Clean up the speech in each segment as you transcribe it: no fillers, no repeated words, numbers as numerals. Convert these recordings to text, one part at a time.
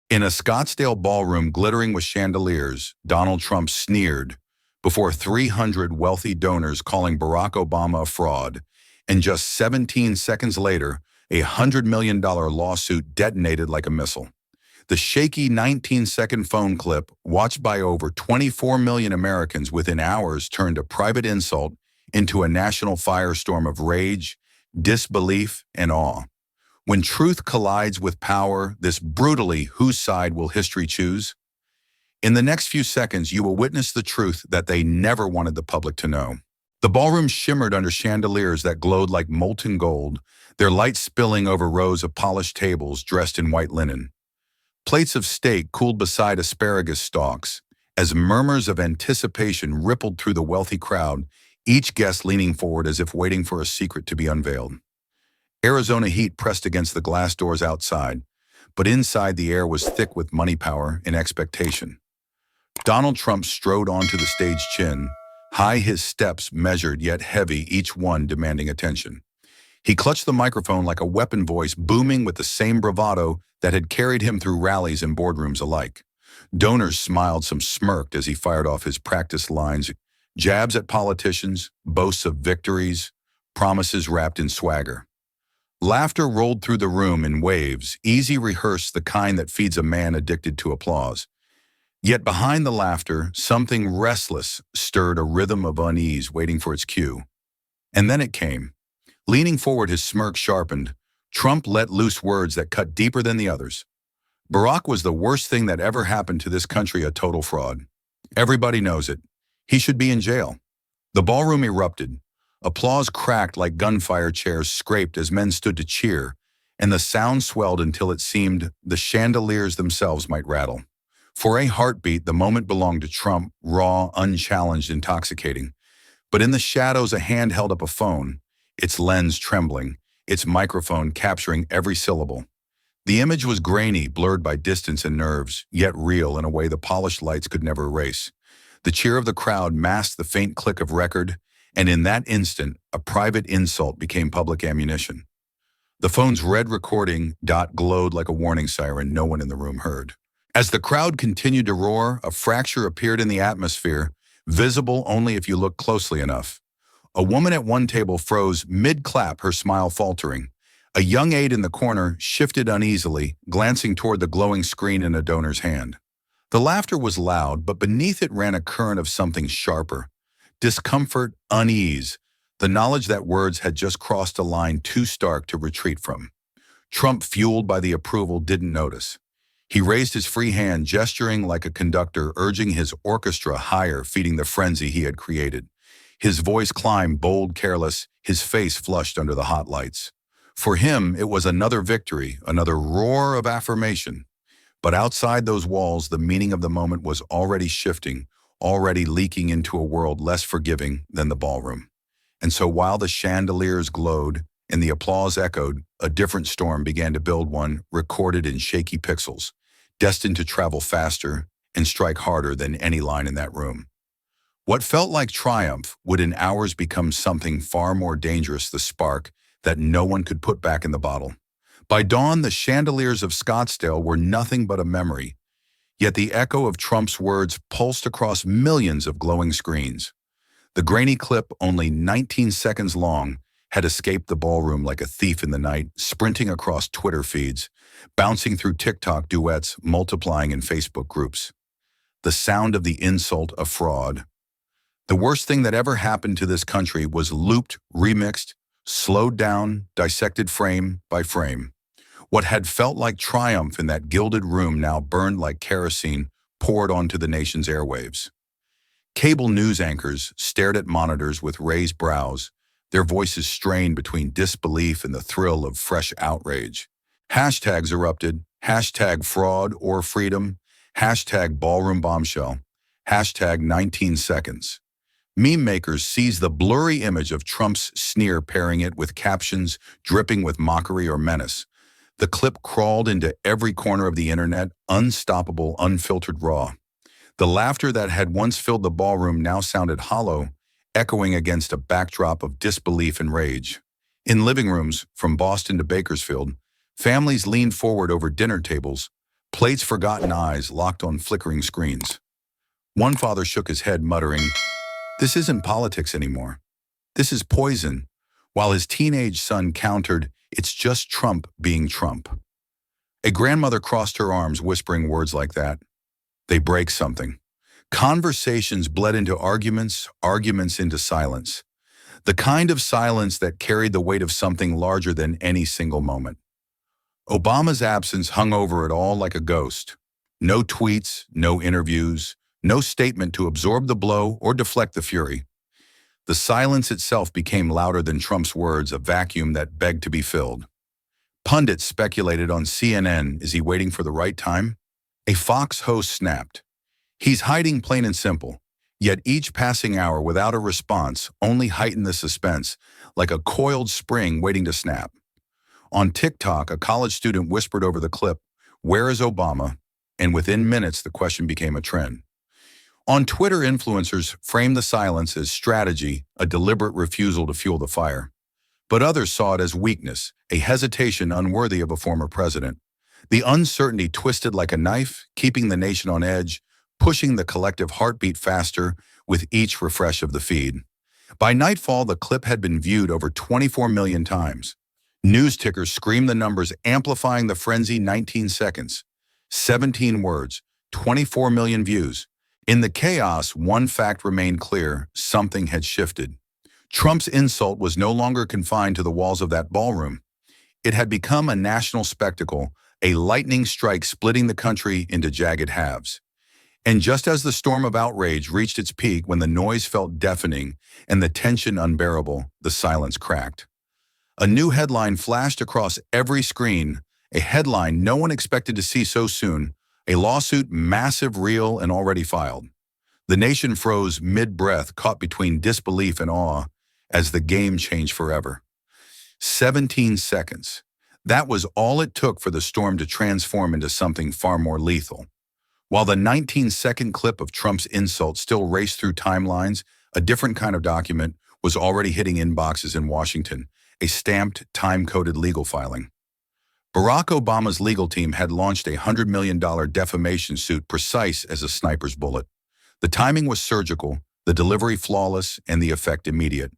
In a Scottsdale ballroom glittering with chandeliers, Donald Trump sneered before 300 wealthy donors calling Barack Obama a fraud, and just 17 seconds later, a $100 million lawsuit detonated like a missile. The shaky 19-second phone clip, watched by over 24 million Americans within hours, turned a private insult into a national firestorm of rage, disbelief, and awe. When truth collides with power, this brutally, whose side will history choose? In the next few seconds, you will witness the truth that they never wanted the public to know. The ballroom shimmered under chandeliers that glowed like molten gold, their light spilling over rows of polished tables dressed in white linen. Plates of steak cooled beside asparagus stalks, as murmurs of anticipation rippled through the wealthy crowd, each guest leaning forward as if waiting for a secret to be unveiled. Arizona heat pressed against the glass doors outside, but inside the air was thick with money power and expectation. Donald Trump strode onto the stage chin, high, his steps measured yet heavy, each one demanding attention. He clutched the microphone like a weapon, voice booming with the same bravado that had carried him through rallies and boardrooms alike. Donors smiled, some smirked as he fired off his practiced lines, jabs at politicians, boasts of victories, promises wrapped in swagger. Laughter rolled through the room in waves, easy, rehearsed, the kind that feeds a man addicted to applause. Yet behind the laughter, something restless stirred, a rhythm of unease waiting for its cue. And then it came. Leaning forward, his smirk sharpened, Trump let loose words that cut deeper than the others. Barack was the worst thing that ever happened to this country, a total fraud. Everybody knows it. He should be in jail. The ballroom erupted. Applause cracked like gunfire, chairs scraped as men stood to cheer, and the sound swelled until it seemed the chandeliers themselves might rattle. For a heartbeat, the moment belonged to Trump, raw, unchallenged, intoxicating. But in the shadows, a hand held up a phone, its lens trembling, its microphone capturing every syllable. The image was grainy, blurred by distance and nerves, yet real in a way the polished lights could never erase. The cheer of the crowd masked the faint click of record, and in that instant, a private insult became public ammunition. The phone's red recording dot glowed like a warning siren no one in the room heard. As the crowd continued to roar, a fracture appeared in the atmosphere, visible only if you looked closely enough. A woman at one table froze mid-clap, her smile faltering. A young aide in the corner shifted uneasily, glancing toward the glowing screen in a donor's hand. The laughter was loud, but beneath it ran a current of something sharper. Discomfort, unease, the knowledge that words had just crossed a line too stark to retreat from. Trump, fueled by the approval, didn't notice. He raised his free hand, gesturing like a conductor, urging his orchestra higher, feeding the frenzy he had created. His voice climbed, bold, careless, his face flushed under the hot lights. For him, it was another victory, another roar of affirmation. But outside those walls, the meaning of the moment was already shifting, already leaking into a world less forgiving than the ballroom. And so while the chandeliers glowed and the applause echoed, a different storm began to build, one recorded in shaky pixels, destined to travel faster and strike harder than any line in that room. What felt like triumph would in hours become something far more dangerous, the spark that no one could put back in the bottle. By dawn, the chandeliers of Scottsdale were nothing but a memory, yet the echo of Trump's words pulsed across millions of glowing screens. The grainy clip, only 19 seconds long, had escaped the ballroom like a thief in the night, sprinting across Twitter feeds, bouncing through TikTok duets, multiplying in Facebook groups. The sound of the insult, a fraud. The worst thing that ever happened to this country was looped, remixed, slowed down, dissected frame by frame. What had felt like triumph in that gilded room now burned like kerosene poured onto the nation's airwaves. Cable news anchors stared at monitors with raised brows, their voices strained between disbelief and the thrill of fresh outrage. Hashtags erupted, hashtag fraud or freedom, hashtag ballroom bombshell, hashtag 19 seconds. Meme makers seized the blurry image of Trump's sneer, pairing it with captions dripping with mockery or menace. The clip crawled into every corner of the internet, unstoppable, unfiltered, raw. The laughter that had once filled the ballroom now sounded hollow, echoing against a backdrop of disbelief and rage. In living rooms, from Boston to Bakersfield, families leaned forward over dinner tables, Plates forgotten eyes locked on flickering screens. One father shook his head, muttering, "This isn't politics anymore. This is poison," while his teenage son countered, "It's just Trump being Trump." A grandmother crossed her arms, whispering words like that. They break something. Conversations bled into arguments, arguments into silence. The kind of silence that carried the weight of something larger than any single moment. Obama's absence hung over it all like a ghost. No tweets, no interviews, no statement to absorb the blow or deflect the fury. The silence itself became louder than Trump's words, a vacuum that begged to be filled. Pundits speculated on CNN, is he waiting for the right time? A Fox host snapped, "He's hiding, plain and simple." Yet each passing hour without a response only heightened the suspense, like a coiled spring waiting to snap. On TikTok, a college student whispered over the clip, "Where is Obama?" And within minutes, the question became a trend. On Twitter, influencers framed the silence as strategy, a deliberate refusal to fuel the fire. But others saw it as weakness, a hesitation unworthy of a former president. The uncertainty twisted like a knife, keeping the nation on edge, pushing the collective heartbeat faster with each refresh of the feed. By nightfall, the clip had been viewed over 24 million times. News tickers screamed the numbers, amplifying the frenzy. 19 seconds, 17 words, 24 million views. In the chaos, one fact remained clear: something had shifted. Trump's insult was no longer confined to the walls of that ballroom. It had become a national spectacle, a lightning strike splitting the country into jagged halves. And just as the storm of outrage reached its peak, when the noise felt deafening and the tension unbearable, the silence cracked. A new headline flashed across every screen, a headline no one expected to see so soon: a lawsuit massive, real, and already filed. The nation froze mid-breath, caught between disbelief and awe, as the game changed forever. 17 seconds. That was all it took for the storm to transform into something far more lethal. While the 19-second clip of Trump's insult still raced through timelines, a different kind of document was already hitting inboxes in Washington, a stamped, time-coded legal filing. Barack Obama's legal team had launched a $100 million defamation suit, precise as a sniper's bullet. The timing was surgical, the delivery flawless, and the effect immediate.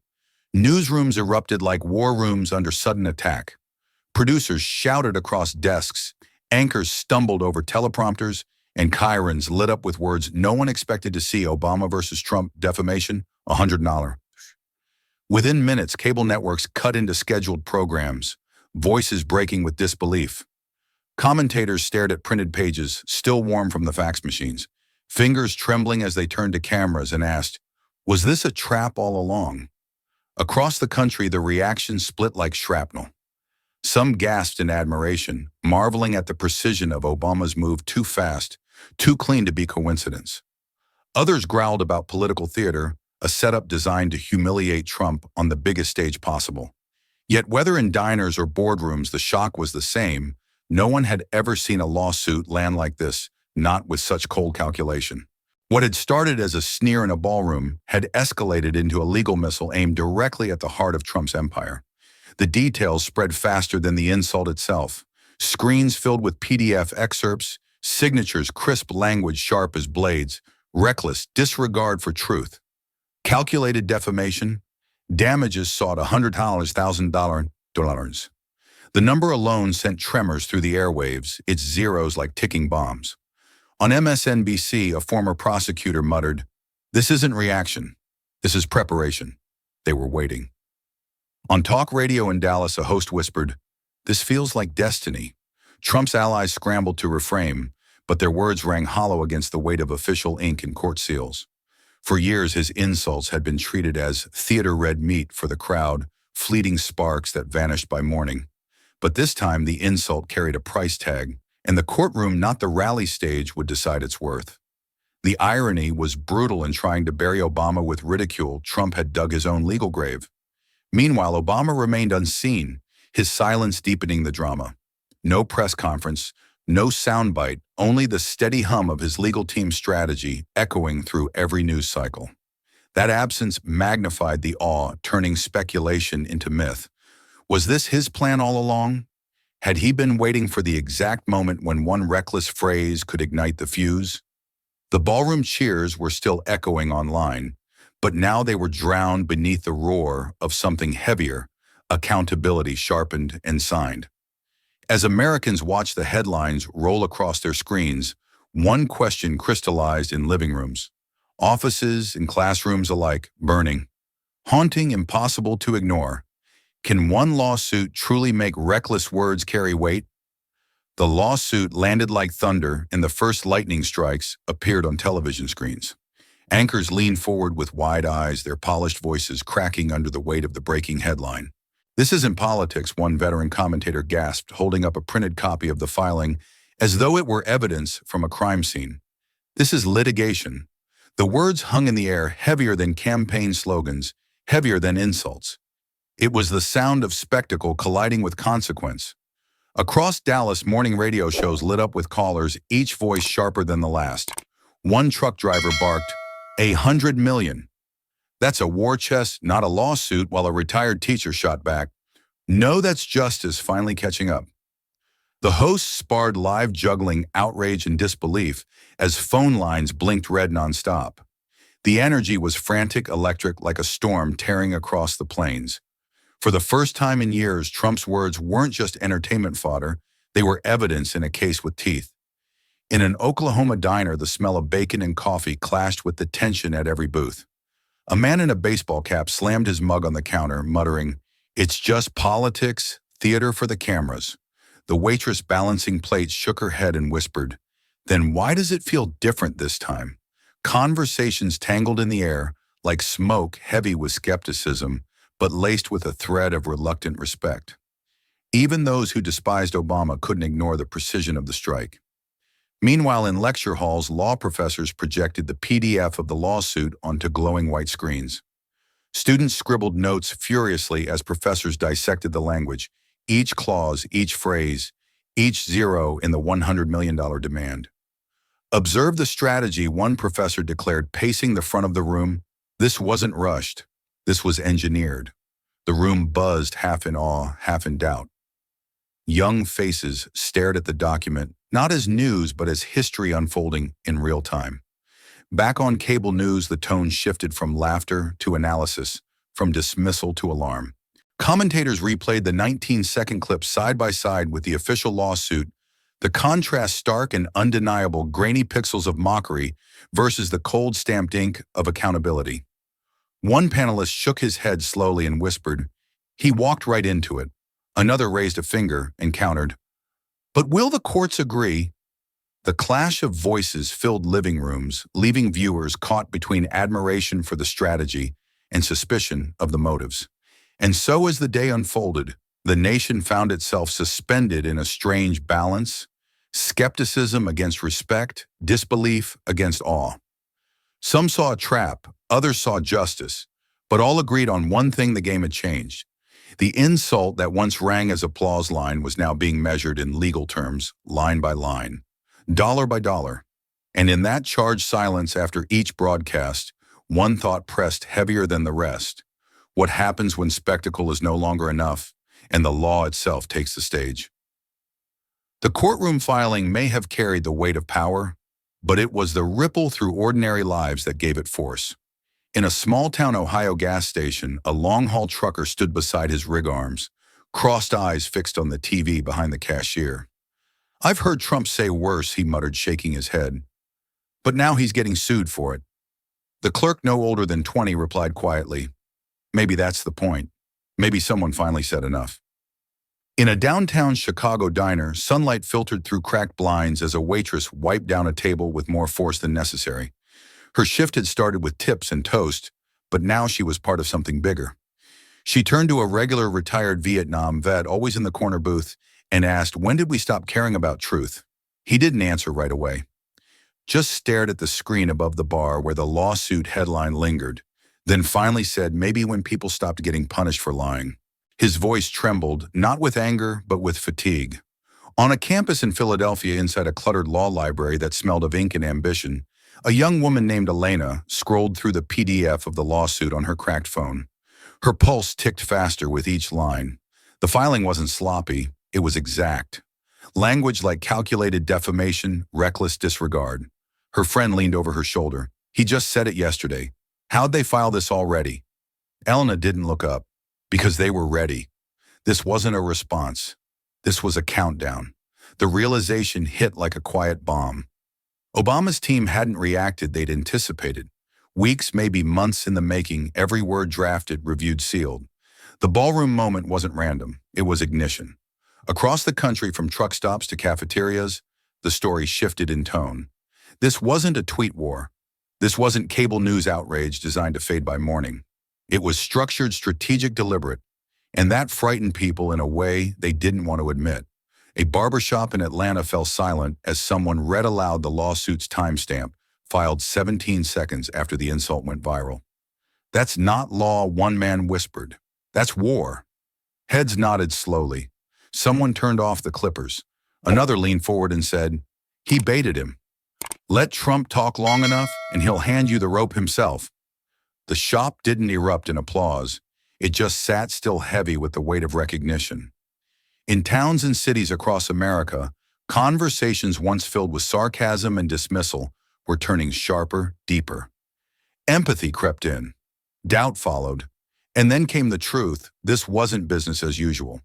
Newsrooms erupted like war rooms under sudden attack. Producers shouted across desks, anchors stumbled over teleprompters, and chyrons lit up with words no one expected to see: Obama versus Trump defamation, $100. Within minutes, cable networks cut into scheduled programs, voices breaking with disbelief. Commentators stared at printed pages, still warm from the fax machines, fingers trembling as they turned to cameras and asked, "Was this a trap all along?" Across the country, the reaction split like shrapnel. Some gasped in admiration, marveling at the precision of Obama's move, too fast, too clean to be coincidence. Others growled about political theater, a setup designed to humiliate Trump on the biggest stage possible. Yet whether in diners or boardrooms, the shock was the same. No one had ever seen a lawsuit land like this, not with such cold calculation. What had started as a sneer in a ballroom had escalated into a legal missile aimed directly at the heart of Trump's empire. The details spread faster than the insult itself. Screens filled with PDF excerpts, signatures, crisp language sharp as blades, reckless disregard for truth. Calculated defamation, damages sought $100,000. The number alone sent tremors through the airwaves, its zeros like ticking bombs. On MSNBC, a former prosecutor muttered, "This isn't reaction. This is preparation." They were waiting. On talk radio in Dallas, a host whispered, "This feels like destiny." Trump's allies scrambled to reframe, but their words rang hollow against the weight of official ink and court seals. For years, his insults had been treated as theater-red meat for the crowd, fleeting sparks that vanished by morning. But this time, the insult carried a price tag, and the courtroom, not the rally stage, would decide its worth. The irony was brutal. In trying to bury Obama with ridicule, Trump had dug his own legal grave. Meanwhile, Obama remained unseen, his silence deepening the drama. No press conference, no soundbite, only the steady hum of his legal team's strategy echoing through every news cycle. That absence magnified the awe, turning speculation into myth. Was this his plan all along? Had he been waiting for the exact moment when one reckless phrase could ignite the fuse? The ballroom cheers were still echoing online, but now they were drowned beneath the roar of something heavier, accountability sharpened and signed. As Americans watched the headlines roll across their screens, one question crystallized in living rooms, offices and classrooms alike, burning, haunting, impossible to ignore. Can one lawsuit truly make reckless words carry weight? The lawsuit landed like thunder, and the first lightning strikes appeared on television screens. Anchors leaned forward with wide eyes, their polished voices cracking under the weight of the breaking headline. "This isn't politics," one veteran commentator gasped, holding up a printed copy of the filing as though it were evidence from a crime scene. "This is litigation." The words hung in the air, heavier than campaign slogans, heavier than insults. It was the sound of spectacle colliding with consequence. Across Dallas, morning radio shows lit up with callers, each voice sharper than the last. One truck driver barked, "$100 million. That's a war chest, not a lawsuit," while a retired teacher shot back, "No, that's justice finally catching up." The hosts sparred live, juggling outrage and disbelief as phone lines blinked red nonstop. The energy was frantic, electric, like a storm tearing across the plains. For the first time in years, Trump's words weren't just entertainment fodder, they were evidence in a case with teeth. In an Oklahoma diner, the smell of bacon and coffee clashed with the tension at every booth. A man in a baseball cap slammed his mug on the counter, muttering, "It's just politics, theater for the cameras." The waitress balancing plates shook her head and whispered, "Then why does it feel different this time?" Conversations tangled in the air, like smoke, heavy with skepticism, but laced with a thread of reluctant respect. Even those who despised Obama couldn't ignore the precision of the strike. Meanwhile, in lecture halls, law professors projected the PDF of the lawsuit onto glowing white screens. Students scribbled notes furiously as professors dissected the language, each clause, each phrase, each zero in the $100 million demand. "Observe the strategy," one professor declared, pacing the front of the room. "This wasn't rushed. This was engineered." The room buzzed, half in awe, half in doubt. Young faces stared at the document, not as news, but as history unfolding in real time. Back on cable news, the tone shifted from laughter to analysis, from dismissal to alarm. Commentators replayed the 19-second clip side by side with the official lawsuit, the contrast stark and undeniable, grainy pixels of mockery versus the cold stamped ink of accountability. One panelist shook his head slowly and whispered, "He walked right into it." Another raised a finger and countered, "But will the courts agree?" The clash of voices filled living rooms, leaving viewers caught between admiration for the strategy and suspicion of the motives. And so as the day unfolded, the nation found itself suspended in a strange balance, skepticism against respect, disbelief against awe. Some saw a trap, others saw justice, but all agreed on one thing: the game had changed. The insult that once rang as applause line was now being measured in legal terms, line by line, dollar by dollar. And in that charged silence after each broadcast, one thought pressed heavier than the rest. What happens when spectacle is no longer enough and the law itself takes the stage? The courtroom filing may have carried the weight of power, but it was the ripple through ordinary lives that gave it force. In a small-town Ohio gas station, a long-haul trucker stood beside his rig arms, crossed eyes fixed on the TV behind the cashier. "I've heard Trump say worse," he muttered, shaking his head. "But now he's getting sued for it." The clerk, no older than 20, replied quietly, "Maybe that's the point. Maybe someone finally said enough." In a downtown Chicago diner, sunlight filtered through cracked blinds as a waitress wiped down a table with more force than necessary. Her shift had started with tips and toast, but now she was part of something bigger. She turned to a regular retired Vietnam vet, always in the corner booth, and asked, "When did we stop caring about truth?" He didn't answer right away, just stared at the screen above the bar where the lawsuit headline lingered, then finally said, "Maybe when people stopped getting punished for lying." His voice trembled, not with anger, but with fatigue. On a campus in Philadelphia, inside a cluttered law library that smelled of ink and ambition, a young woman named Elena scrolled through the PDF of the lawsuit on her cracked phone. Her pulse ticked faster with each line. The filing wasn't sloppy. It was exact. Language like calculated defamation, reckless disregard. Her friend leaned over her shoulder. He just said it yesterday. How'd they file this already? Elena didn't look up. Because they were ready. This wasn't a response. This was a countdown. The realization hit like a quiet bomb. Obama's team hadn't reacted they'd anticipated. Weeks, maybe months in the making, every word drafted, reviewed, sealed. The ballroom moment wasn't random. It was ignition. Across the country, from truck stops to cafeterias, the story shifted in tone. This wasn't a tweet war. This wasn't cable news outrage designed to fade by morning. It was structured, strategic, deliberate. And that frightened people in a way they didn't want to admit. A barbershop in Atlanta fell silent as someone read aloud the lawsuit's timestamp, filed 17 seconds after the insult went viral. That's not law, one man whispered. That's war. Heads nodded slowly. Someone turned off the clippers. Another leaned forward and said, he baited him. Let Trump talk long enough and he'll hand you the rope himself. The shop didn't erupt in applause. It just sat still, heavy with the weight of recognition. In towns and cities across America, conversations once filled with sarcasm and dismissal were turning sharper, deeper. Empathy crept in. Doubt followed. And then came the truth. This wasn't business as usual.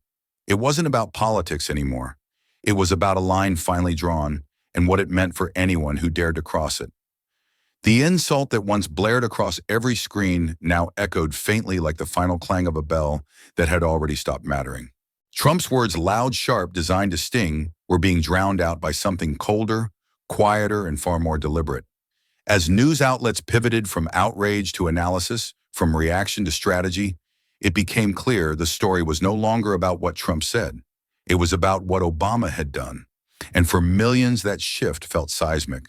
It wasn't about politics anymore. It was about a line finally drawn and what it meant for anyone who dared to cross it. The insult that once blared across every screen now echoed faintly like the final clang of a bell that had already stopped mattering. Trump's words, loud, sharp, designed to sting, were being drowned out by something colder, quieter, and far more deliberate. As news outlets pivoted from outrage to analysis, from reaction to strategy, it became clear the story was no longer about what Trump said. It was about what Obama had done. And for millions, that shift felt seismic.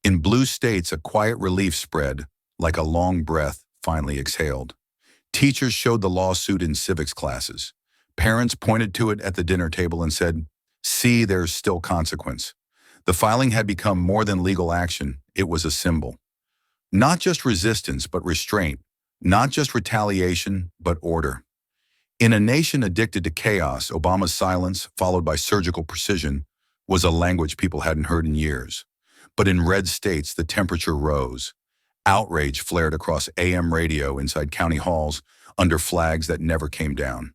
In blue states, a quiet relief spread, like a long breath finally exhaled. Teachers showed the lawsuit in civics classes. Parents pointed to it at the dinner table and said, see, there's still consequence. The filing had become more than legal action. It was a symbol. Not just resistance, but restraint. Not just retaliation, but order. In a nation addicted to chaos, Obama's silence, followed by surgical precision, was a language people hadn't heard in years. But in red states, the temperature rose. Outrage flared across AM radio inside county halls under flags that never came down.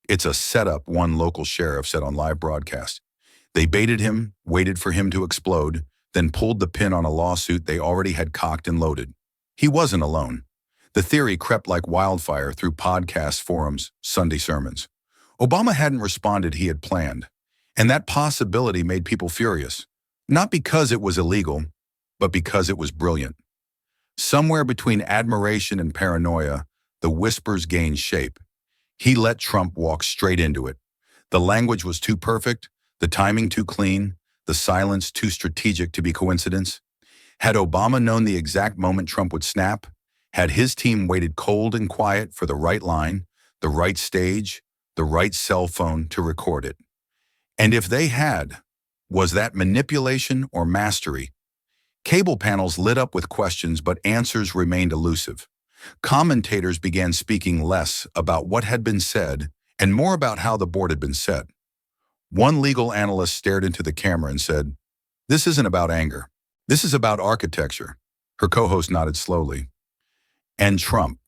It's a setup, one local sheriff said on live broadcast. They baited him, waited for him to explode, then pulled the pin on a lawsuit they already had cocked and loaded. He wasn't alone. The theory crept like wildfire through podcasts, forums, Sunday sermons. Obama hadn't responded he had planned, and that possibility made people furious. Not because it was illegal, but because it was brilliant. Somewhere between admiration and paranoia, the whispers gained shape. He let Trump walk straight into it. The language was too perfect, the timing too clean, the silence too strategic to be coincidence. Had Obama known the exact moment Trump would snap? Had his team waited cold and quiet for the right line, the right stage, the right cell phone to record it? And if they had, was that manipulation or mastery? Cable panels lit up with questions, but answers remained elusive. Commentators began speaking less about what had been said and more about how the board had been set. One legal analyst stared into the camera and said, "This isn't about anger. This is about architecture." Her co-host nodded slowly. And Trump.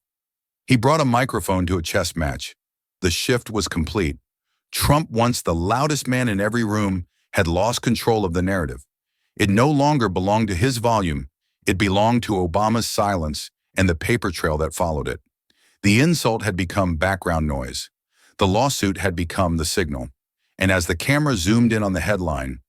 He brought a microphone to a chess match. The shift was complete. Trump, once the loudest man in every room, had lost control of the narrative. It no longer belonged to his volume. It belonged to Obama's silence and the paper trail that followed it. The insult had become background noise. The lawsuit had become the signal. And as the camera zoomed in on the headline,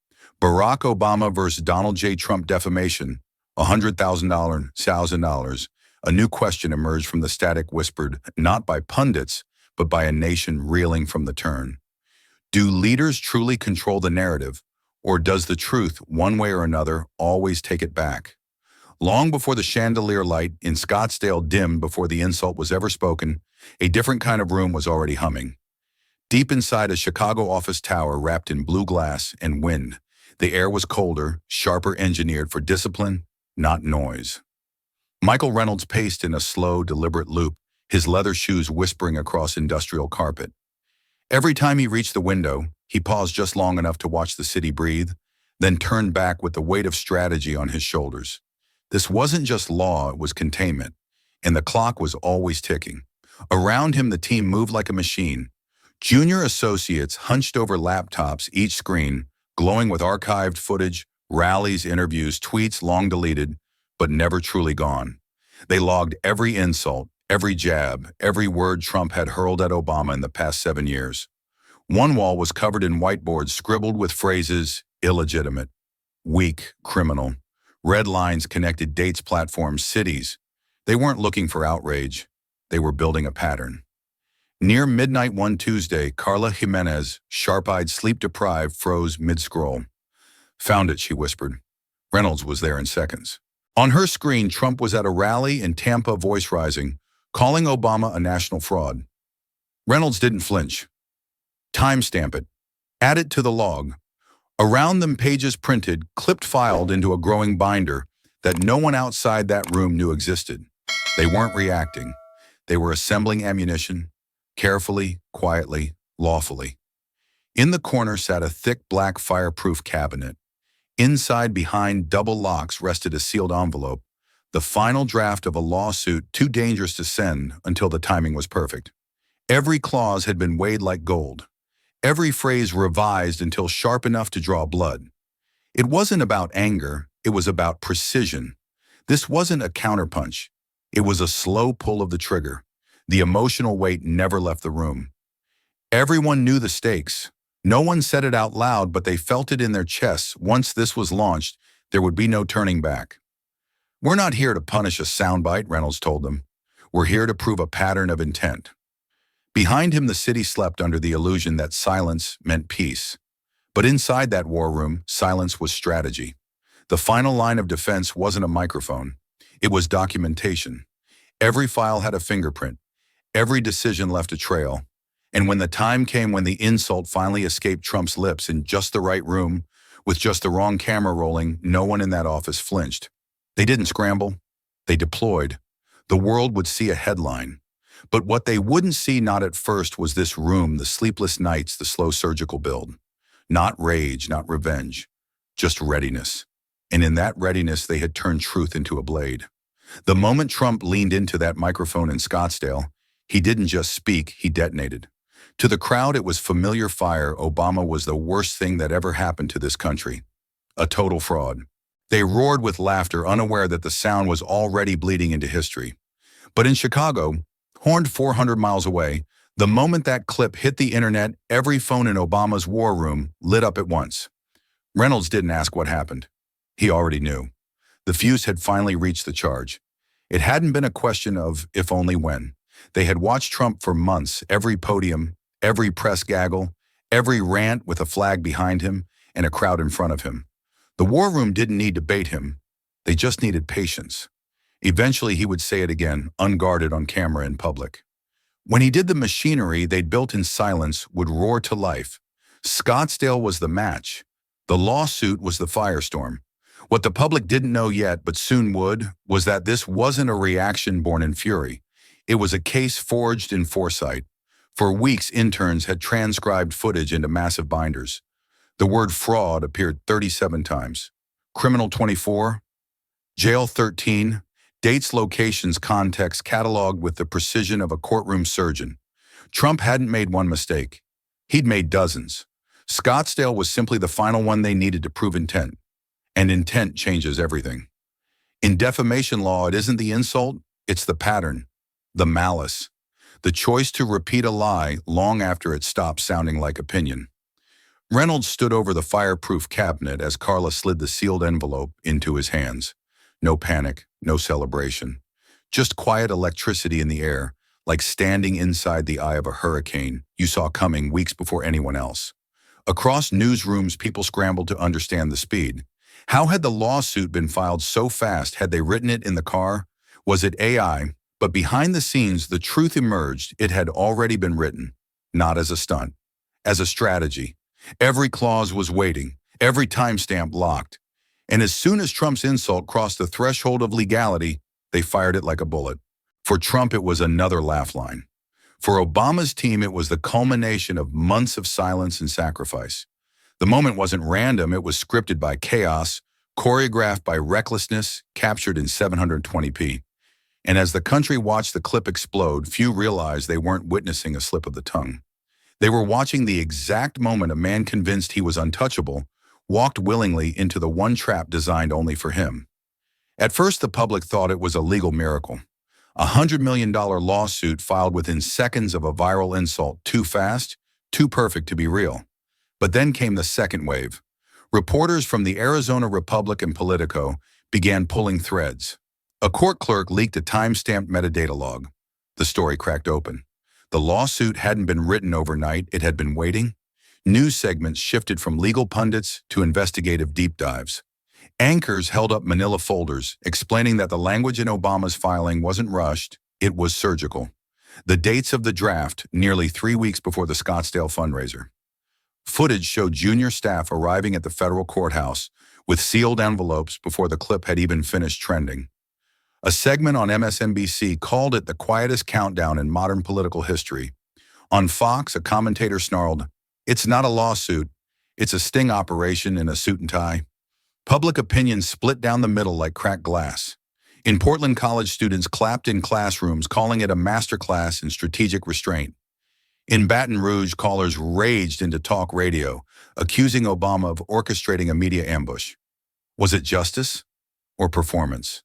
Barack Obama versus Donald J. Trump defamation, $100,000, a new question emerged from the static, whispered not by pundits, but by a nation reeling from the turn. Do leaders truly control the narrative, or does the truth, one way or another, always take it back? Long before the chandelier light in Scottsdale dimmed before the insult was ever spoken, a different kind of room was already humming. Deep inside a Chicago office tower wrapped in blue glass and wind, the air was colder, sharper, engineered for discipline, not noise. Michael Reynolds paced in a slow, deliberate loop, his leather shoes whispering across industrial carpet. Every time he reached the window, He paused just long enough to watch the city breathe, then turned back with the weight of strategy on his shoulders. This wasn't just law, it was containment, and the clock was always ticking. Around him, the team moved like a machine. Junior associates hunched over laptops, each screen glowing with archived footage, rallies, interviews, tweets long deleted, but never truly gone. They logged every insult, every jab, every word Trump had hurled at Obama in the past 7 years. One wall was covered in whiteboards scribbled with phrases illegitimate, weak, criminal. Red lines connected dates, platforms, cities. They weren't looking for outrage. They were building a pattern. Near midnight one Tuesday, Carla Jimenez, sharp-eyed, sleep-deprived, froze mid-scroll. "Found it," she whispered. Reynolds was there in seconds. On her screen, Trump was at a rally in Tampa, voice rising, calling Obama a national fraud. Reynolds didn't flinch. Timestamp it. Add it to the log. Around them, pages printed, clipped, filed into a growing binder that no one outside that room knew existed. They weren't reacting. They were assembling ammunition, carefully, quietly, lawfully. In the corner sat a thick black fireproof cabinet. Inside, behind double locks, rested a sealed envelope, the final draft of a lawsuit too dangerous to send until the timing was perfect. Every clause had been weighed like gold. Every phrase revised until sharp enough to draw blood. It wasn't about anger, it was about precision. This wasn't a counterpunch. It was a slow pull of the trigger. The emotional weight never left the room. Everyone knew the stakes. No one said it out loud, but they felt it in their chests. Once this was launched, there would be no turning back. "We're not here to punish a soundbite," Reynolds told them. "We're here to prove a pattern of intent." Behind him, the city slept under the illusion that silence meant peace. But inside that war room, silence was strategy. The final line of defense wasn't a microphone. It was documentation. Every file had a fingerprint. Every decision left a trail. And when the time came, when the insult finally escaped Trump's lips in just the right room, with just the wrong camera rolling, no one in that office flinched. They didn't scramble. They deployed. The world would see a headline. But what they wouldn't see, not at first, was this room, the sleepless nights, the slow surgical build. Not rage, not revenge, just readiness. And in that readiness, they had turned truth into a blade. The moment Trump leaned into that microphone in Scottsdale, he didn't just speak, he detonated. To the crowd, it was familiar fire. Obama was the worst thing that ever happened to this country. A total fraud. They roared with laughter, unaware that the sound was already bleeding into history. But in Chicago, horned 400 miles away, the moment that clip hit the internet, every phone in Obama's war room lit up at once. Reynolds didn't ask what happened. He already knew. The fuse had finally reached the charge. It hadn't been a question of if only when. They had watched Trump for months, every podium, every press gaggle, every rant with a flag behind him and a crowd in front of him. The war room didn't need to bait him. They just needed patience. Eventually, he would say it again, unguarded on camera in public. When he did, the machinery they'd built in silence would roar to life. Scottsdale was the match. The lawsuit was the firestorm. What the public didn't know yet, but soon would, was that this wasn't a reaction born in fury. It was a case forged in foresight. For weeks, interns had transcribed footage into massive binders. The word fraud appeared 37 times. Criminal 24, jail 13, dates, locations, context cataloged with the precision of a courtroom surgeon. Trump hadn't made one mistake. He'd made dozens. Scottsdale was simply the final one they needed to prove intent. And intent changes everything. In defamation law, it isn't the insult, it's the pattern, the malice, the choice to repeat a lie long after it stops sounding like opinion. Reynolds stood over the fireproof cabinet as Carla slid the sealed envelope into his hands. No panic, no celebration. Just quiet electricity in the air, like standing inside the eye of a hurricane you saw coming weeks before anyone else. Across newsrooms, people scrambled to understand the speed. How had the lawsuit been filed so fast? Had they written it in the car? Was it AI? But behind the scenes, the truth emerged. It had already been written, not as a stunt, as a strategy. Every clause was waiting, every timestamp locked. And as soon as Trump's insult crossed the threshold of legality, they fired it like a bullet. For Trump, it was another laugh line. For Obama's team, it was the culmination of months of silence and sacrifice. The moment wasn't random, it was scripted by chaos, choreographed by recklessness, captured in 720p. And as the country watched the clip explode, few realized they weren't witnessing a slip of the tongue. They were watching the exact moment a man convinced he was untouchable walked willingly into the one trap designed only for him. At first, the public thought it was a legal miracle. $100 million lawsuit filed within seconds of a viral insult, too fast, too perfect to be real. But then came the second wave. Reporters from the Arizona Republic and Politico began pulling threads. A court clerk leaked a time-stamped metadata log. The story cracked open. The lawsuit hadn't been written overnight, it had been waiting. News segments shifted from legal pundits to investigative deep dives. Anchors held up manila folders, explaining that the language in Obama's filing wasn't rushed, it was surgical. The dates of the draft, nearly 3 weeks before the Scottsdale fundraiser. Footage showed junior staff arriving at the federal courthouse with sealed envelopes before the clip had even finished trending. A segment on MSNBC called it the quietest countdown in modern political history. On Fox, a commentator snarled, "It's not a lawsuit, it's a sting operation in a suit and tie." Public opinion split down the middle like cracked glass. In Portland, college students clapped in classrooms, calling it a masterclass in strategic restraint. In Baton Rouge, callers raged into talk radio, accusing Obama of orchestrating a media ambush. Was it justice or performance?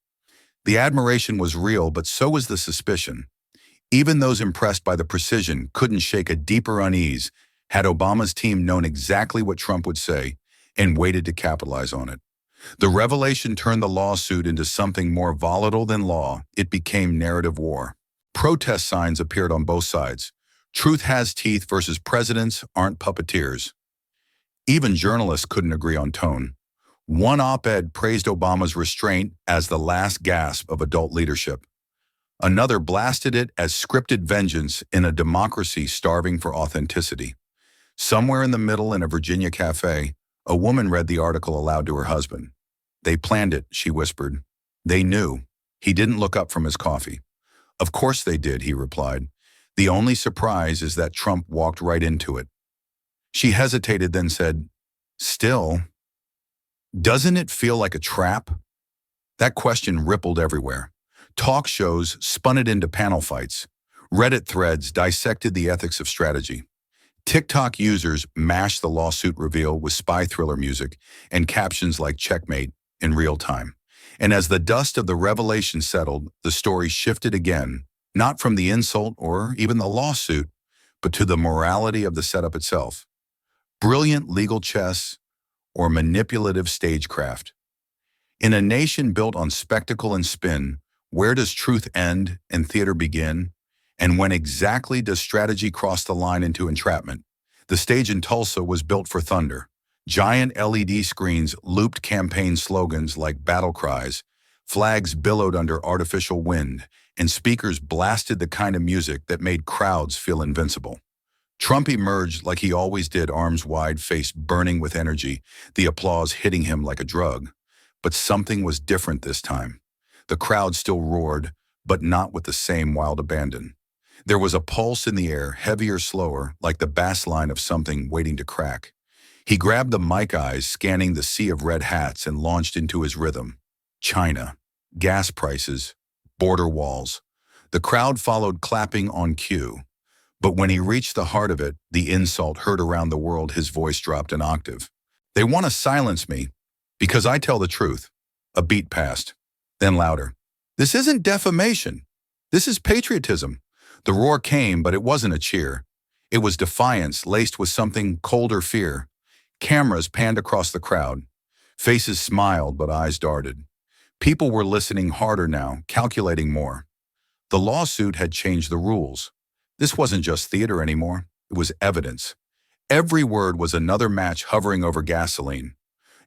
The admiration was real, but so was the suspicion. Even those impressed by the precision couldn't shake a deeper unease had Obama's team known exactly what Trump would say and waited to capitalize on it. The revelation turned the lawsuit into something more volatile than law. It became narrative war. Protest signs appeared on both sides. Truth has teeth versus presidents aren't puppeteers. Even journalists couldn't agree on tone. One op-ed praised Obama's restraint as the last gasp of adult leadership. Another blasted it as scripted vengeance in a democracy starving for authenticity. Somewhere in the middle, in a Virginia cafe, a woman read the article aloud to her husband. "They planned it," she whispered. "They knew." He didn't look up from his coffee. "Of course they did," he replied. "The only surprise is that Trump walked right into it." She hesitated, then said, "Still, doesn't it feel like a trap?" That question rippled everywhere. Talk shows spun it into panel fights. Reddit threads dissected the ethics of strategy. TikTok users mashed the lawsuit reveal with spy thriller music and captions like "checkmate" in real time. And as the dust of the revelation settled, the story shifted again, not from the insult or even the lawsuit, but to the morality of the setup itself. Brilliant legal chess or manipulative stagecraft. In a nation built on spectacle and spin, where does truth end and theater begin? And when exactly does strategy cross the line into entrapment? The stage in Tulsa was built for thunder. Giant LED screens looped campaign slogans like battle cries, flags billowed under artificial wind, and speakers blasted the kind of music that made crowds feel invincible. Trump emerged like he always did, arms wide, face burning with energy, the applause hitting him like a drug. But something was different this time. The crowd still roared, but not with the same wild abandon. There was a pulse in the air, heavier, slower, like the bass line of something waiting to crack. He grabbed the mic eyes, scanning the sea of red hats, and launched into his rhythm. China, gas prices, border walls. The crowd followed, clapping on cue. But when he reached the heart of it, the insult heard around the world, his voice dropped an octave. "They want to silence me because I tell the truth." A beat passed, then louder. "This isn't defamation. This is patriotism." The roar came, but it wasn't a cheer. It was defiance laced with something colder, fear. Cameras panned across the crowd. Faces smiled, but eyes darted. People were listening harder now, calculating more. The lawsuit had changed the rules. This wasn't just theater anymore. It was evidence. Every word was another match hovering over gasoline.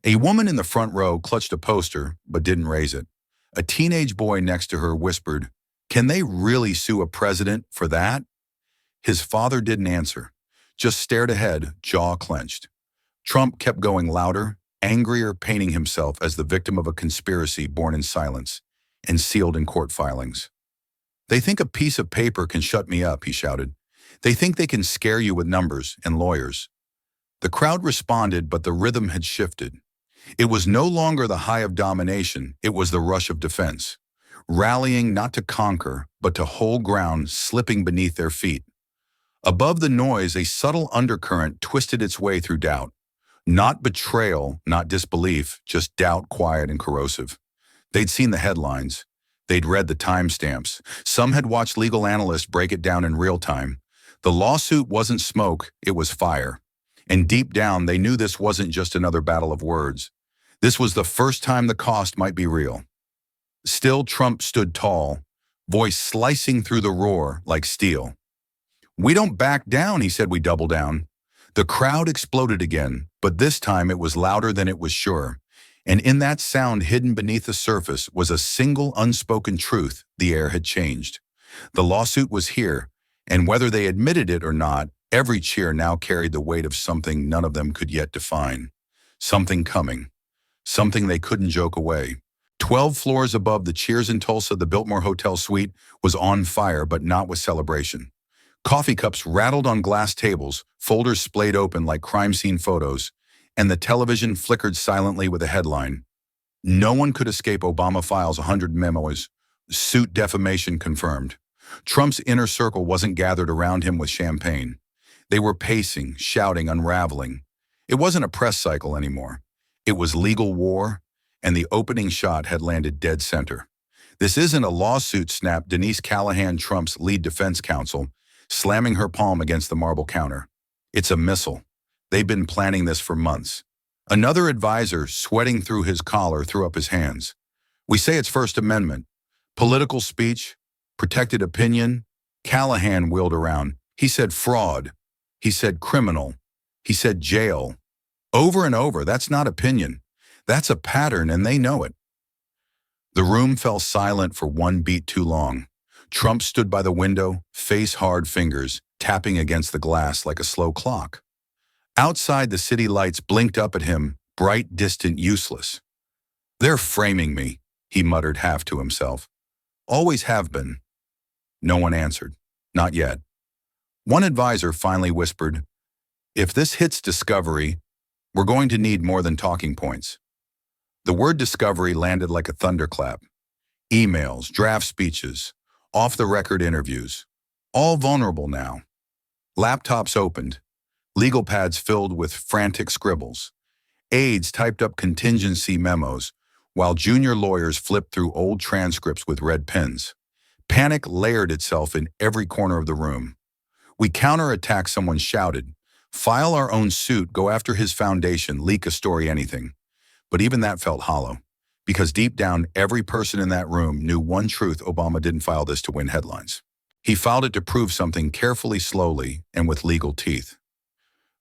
A woman in the front row clutched a poster, but didn't raise it. A teenage boy next to her whispered, "Can they really sue a president for that?" His father didn't answer, just stared ahead, jaw clenched. Trump kept going louder, angrier, painting himself as the victim of a conspiracy born in silence and sealed in court filings. "They think a piece of paper can shut me up," he shouted. They think they can scare you with numbers and lawyers. The crowd responded, but the rhythm had shifted. It was no longer the high of domination, it was the rush of defense. Rallying not to conquer, but to hold ground, slipping beneath their feet. Above the noise, a subtle undercurrent twisted its way through doubt. Not betrayal, not disbelief, just doubt, quiet and corrosive. They'd seen the headlines. They'd read the timestamps. Some had watched legal analysts break it down in real time. The lawsuit wasn't smoke, it was fire. And deep down, they knew this wasn't just another battle of words. This was the first time the cost might be real. Still, Trump stood tall, voice slicing through the roar like steel. "We don't back down," he said. "We double down." The crowd exploded again, but this time it was louder than it was sure. And in that sound hidden beneath the surface was a single unspoken truth: the air had changed. The lawsuit was here, and whether they admitted it or not, every cheer now carried the weight of something none of them could yet define. Something coming. Something they couldn't joke away. 12 floors above the cheers in Tulsa, the Biltmore Hotel suite was on fire, but not with celebration. Coffee cups rattled on glass tables, folders splayed open like crime scene photos, and the television flickered silently with a headline: "No one could escape Obama files 100 memos. Suit defamation confirmed." Trump's inner circle wasn't gathered around him with champagne. They were pacing, shouting, unraveling. It wasn't a press cycle anymore. It was legal war, and the opening shot had landed dead center. "This isn't a lawsuit," snapped Denise Callahan, Trump's lead defense counsel, slamming her palm against the marble counter. "It's a missile. They've been planning this for months." Another advisor, sweating through his collar, threw up his hands. "We say it's First Amendment. Political speech, protected opinion." Callahan wheeled around. He said fraud. He said criminal. He said jail. Over and over. That's not opinion. That's a pattern, and they know it. The room fell silent for one beat too long. Trump stood by the window, face-hard fingers tapping against the glass like a slow clock. Outside, the city lights blinked up at him, bright, distant, useless. "They're framing me," he muttered half to himself. "Always have been." No one answered. Not yet. One advisor finally whispered, "If this hits discovery, we're going to need more than talking points." The word discovery landed like a thunderclap. Emails, draft speeches, off-the-record interviews, all vulnerable now. Laptops opened, legal pads filled with frantic scribbles. Aides typed up contingency memos, while junior lawyers flipped through old transcripts with red pens. Panic layered itself in every corner of the room. "We counterattack," someone shouted. "File our own suit, go after his foundation, leak a story, anything." But even that felt hollow, because deep down, every person in that room knew one truth: Obama didn't file this to win headlines. He filed it to prove something, carefully, slowly, and with legal teeth.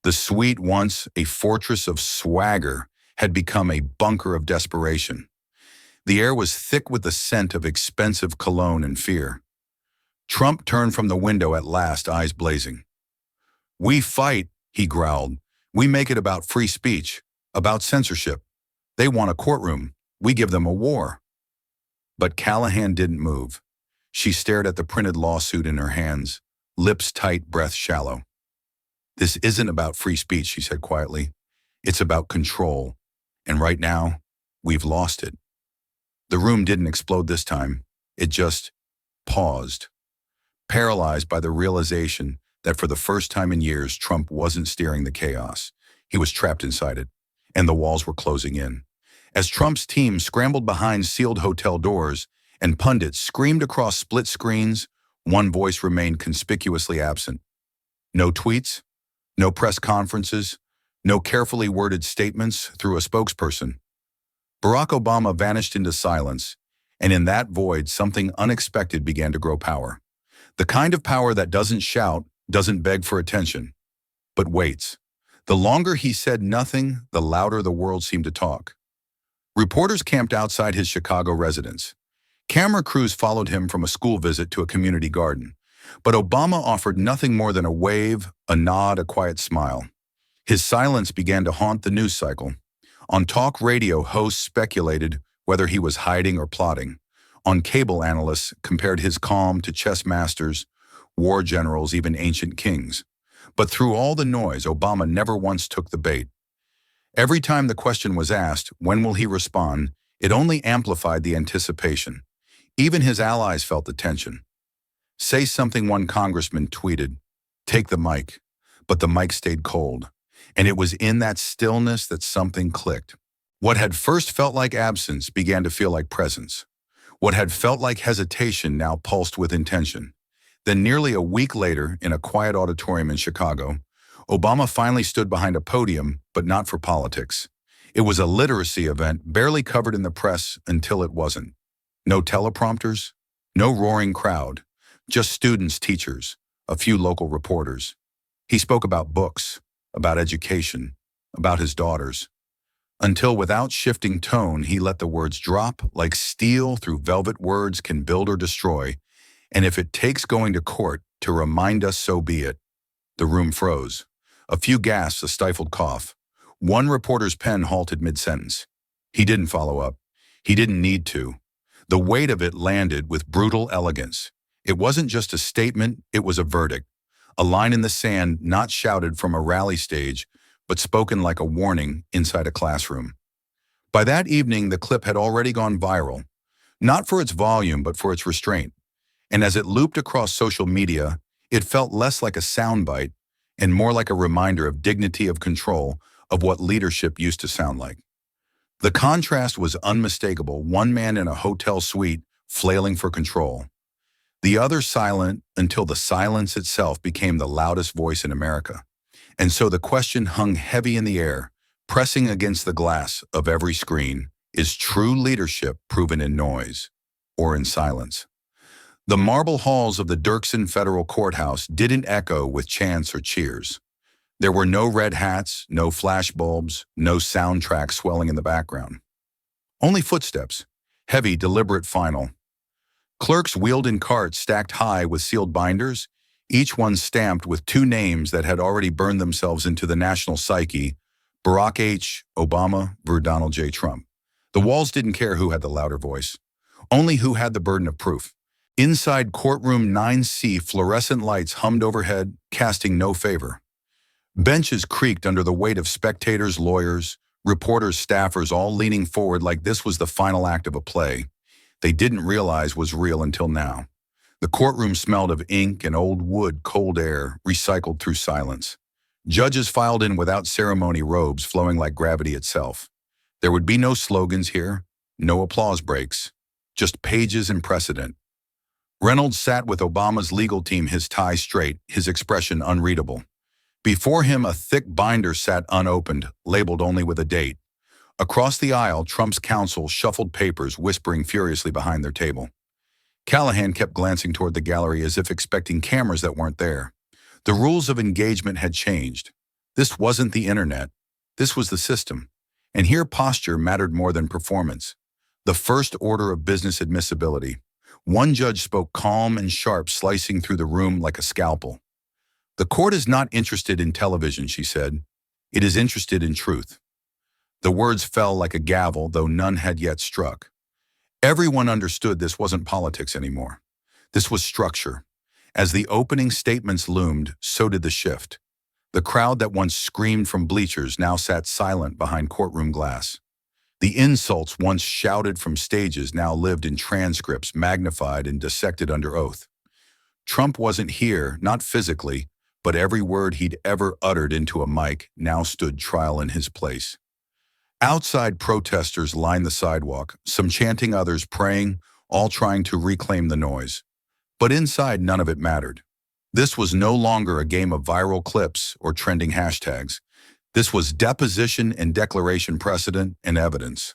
The suite, once a fortress of swagger, had become a bunker of desperation. The air was thick with the scent of expensive cologne and fear. Trump turned from the window at last, eyes blazing. "We fight," he growled. "We make it about free speech, about censorship. They want a courtroom. We give them a war." But Callahan didn't move. She stared at the printed lawsuit in her hands, lips tight, breath shallow. "This isn't about free speech," she said quietly. "It's about control. And right now, we've lost it." The room didn't explode this time. It just paused, paralyzed by the realization that for the first time in years, Trump wasn't steering the chaos. He was trapped inside it, and the walls were closing in. As Trump's team scrambled behind sealed hotel doors and pundits screamed across split screens, one voice remained conspicuously absent. No tweets, no press conferences, no carefully worded statements through a spokesperson. Barack Obama vanished into silence, and in that void, something unexpected began to grow power. The kind of power that doesn't shout, doesn't beg for attention, but waits. The longer he said nothing, the louder the world seemed to talk. Reporters camped outside his Chicago residence. Camera crews followed him from a school visit to a community garden. But Obama offered nothing more than a wave, a nod, a quiet smile. His silence began to haunt the news cycle. On talk radio, hosts speculated whether he was hiding or plotting. On cable, analysts compared his calm to chess masters, war generals, even ancient kings. But through all the noise, Obama never once took the bait. Every time the question was asked, when will he respond, it only amplified the anticipation. Even his allies felt the tension. Say something, one congressman tweeted. Take the mic. But the mic stayed cold. And it was in that stillness that something clicked. What had first felt like absence began to feel like presence. What had felt like hesitation now pulsed with intention. Then nearly a week later, in a quiet auditorium in Chicago, Obama finally stood behind a podium, but not for politics. It was a literacy event barely covered in the press until it wasn't. No teleprompters, no roaring crowd, just students, teachers, a few local reporters. He spoke about books, about education, about his daughters. Until without shifting tone, he let the words drop like steel through velvet. Words can build or destroy, and if it takes going to court to remind us, so be it. The room froze. A few gasps, a stifled cough. One reporter's pen halted mid-sentence. He didn't follow up. He didn't need to. The weight of it landed with brutal elegance. It wasn't just a statement, it was a verdict. A line in the sand, not shouted from a rally stage, but spoken like a warning inside a classroom. By that evening, the clip had already gone viral, not for its volume, but for its restraint. And as it looped across social media, it felt less like a soundbite and more like a reminder of dignity, of control, of what leadership used to sound like. The contrast was unmistakable, one man in a hotel suite flailing for control. The other silent until the silence itself became the loudest voice in America. And so the question hung heavy in the air, pressing against the glass of every screen: is true leadership proven in noise or in silence? The marble halls of the Dirksen Federal Courthouse didn't echo with chants or cheers. There were no red hats, no flashbulbs, no soundtrack swelling in the background. Only footsteps, heavy, deliberate, final. Clerks wheeled in carts stacked high with sealed binders, each one stamped with two names that had already burned themselves into the national psyche: Barack H. Obama versus Donald J. Trump. The walls didn't care who had the louder voice, only who had the burden of proof. Inside courtroom 9C, fluorescent lights hummed overhead, casting no favor. Benches creaked under the weight of spectators, lawyers, reporters, staffers, all leaning forward like this was the final act of a play they didn't realize was real until now. The courtroom smelled of ink and old wood, cold air, recycled through silence. Judges filed in without ceremony, robes flowing like gravity itself. There would be no slogans here, no applause breaks, just pages and precedent. Reynolds sat with Obama's legal team, his tie straight, his expression unreadable. Before him, a thick binder sat unopened, labeled only with a date. Across the aisle, Trump's counsel shuffled papers, whispering furiously behind their table. Callahan kept glancing toward the gallery as if expecting cameras that weren't there. The rules of engagement had changed. This wasn't the internet. This was the system. And here posture mattered more than performance. The first order of business admissibility. One judge spoke calm and sharp, slicing through the room like a scalpel. The court is not interested in television, she said. It is interested in truth. The words fell like a gavel, though none had yet struck. Everyone understood this wasn't politics anymore. This was structure. As the opening statements loomed, so did the shift. The crowd that once screamed from bleachers now sat silent behind courtroom glass. The insults once shouted from stages now lived in transcripts, magnified and dissected under oath. Trump wasn't here, not physically, but every word he'd ever uttered into a mic now stood trial in his place. Outside, protesters lined the sidewalk, some chanting, others praying, all trying to reclaim the noise. But inside, none of it mattered. This was no longer a game of viral clips or trending hashtags. This was deposition and declaration, precedent and evidence.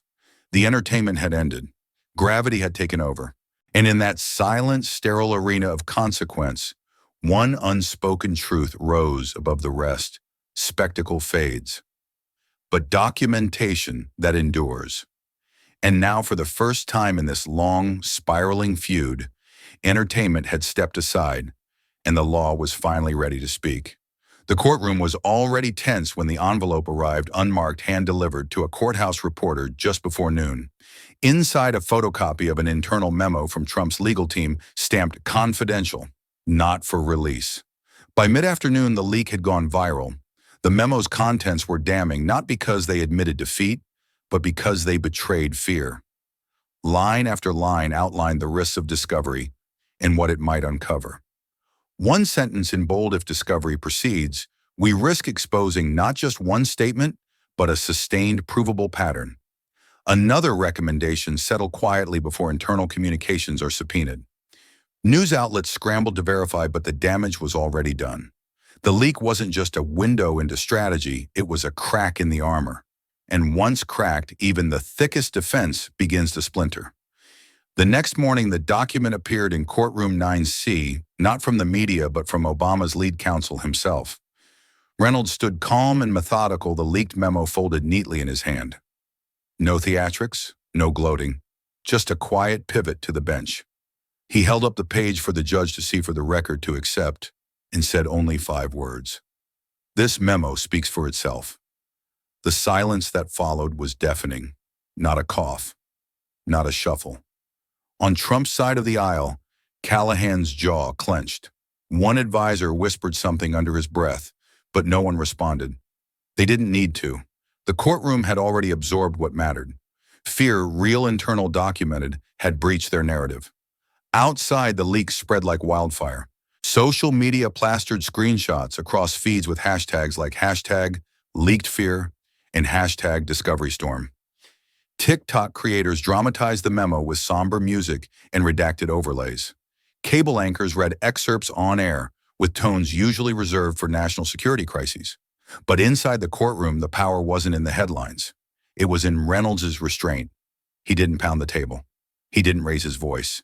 The entertainment had ended. Gravity had taken over. And in that silent, sterile arena of consequence, one unspoken truth rose above the rest. Spectacle fades, but documentation that endures. And now, for the first time in this long, spiraling feud, entertainment had stepped aside, and the law was finally ready to speak. The courtroom was already tense when the envelope arrived, unmarked, hand-delivered to a courthouse reporter just before noon. Inside, a photocopy of an internal memo from Trump's legal team stamped "Confidential." not for release. By mid-afternoon, the leak had gone viral. The memo's contents were damning not because they admitted defeat, but because they betrayed fear. Line after line outlined the risks of discovery and what it might uncover. One sentence in bold: if discovery proceeds, we risk exposing not just one statement, but a sustained, provable pattern. Another recommendation: settle quietly before internal communications are subpoenaed. News outlets scrambled to verify, but the damage was already done. The leak wasn't just a window into strategy, it was a crack in the armor. And once cracked, even the thickest defense begins to splinter. The next morning, the document appeared in courtroom 9C, not from the media, but from Obama's lead counsel himself. Reynolds stood calm and methodical, the leaked memo folded neatly in his hand. No theatrics, no gloating, just a quiet pivot to the bench. He held up the page for the judge to see, for the record to accept, and said only 5 words. This memo speaks for itself. The silence that followed was deafening. Not a cough, not a shuffle. On Trump's side of the aisle, Callahan's jaw clenched. One advisor whispered something under his breath, but no one responded. They didn't need to. The courtroom had already absorbed what mattered. Fear, real, internal, documented, had breached their narrative. Outside, the leak spread like wildfire. Social media plastered screenshots across feeds with hashtags like #LeakedFear and #DiscoveryStorm. TikTok creators dramatized the memo with somber music and redacted overlays. Cable anchors read excerpts on air with tones usually reserved for national security crises. But inside the courtroom, the power wasn't in the headlines. It was in Reynolds' restraint. He didn't pound the table. He didn't raise his voice.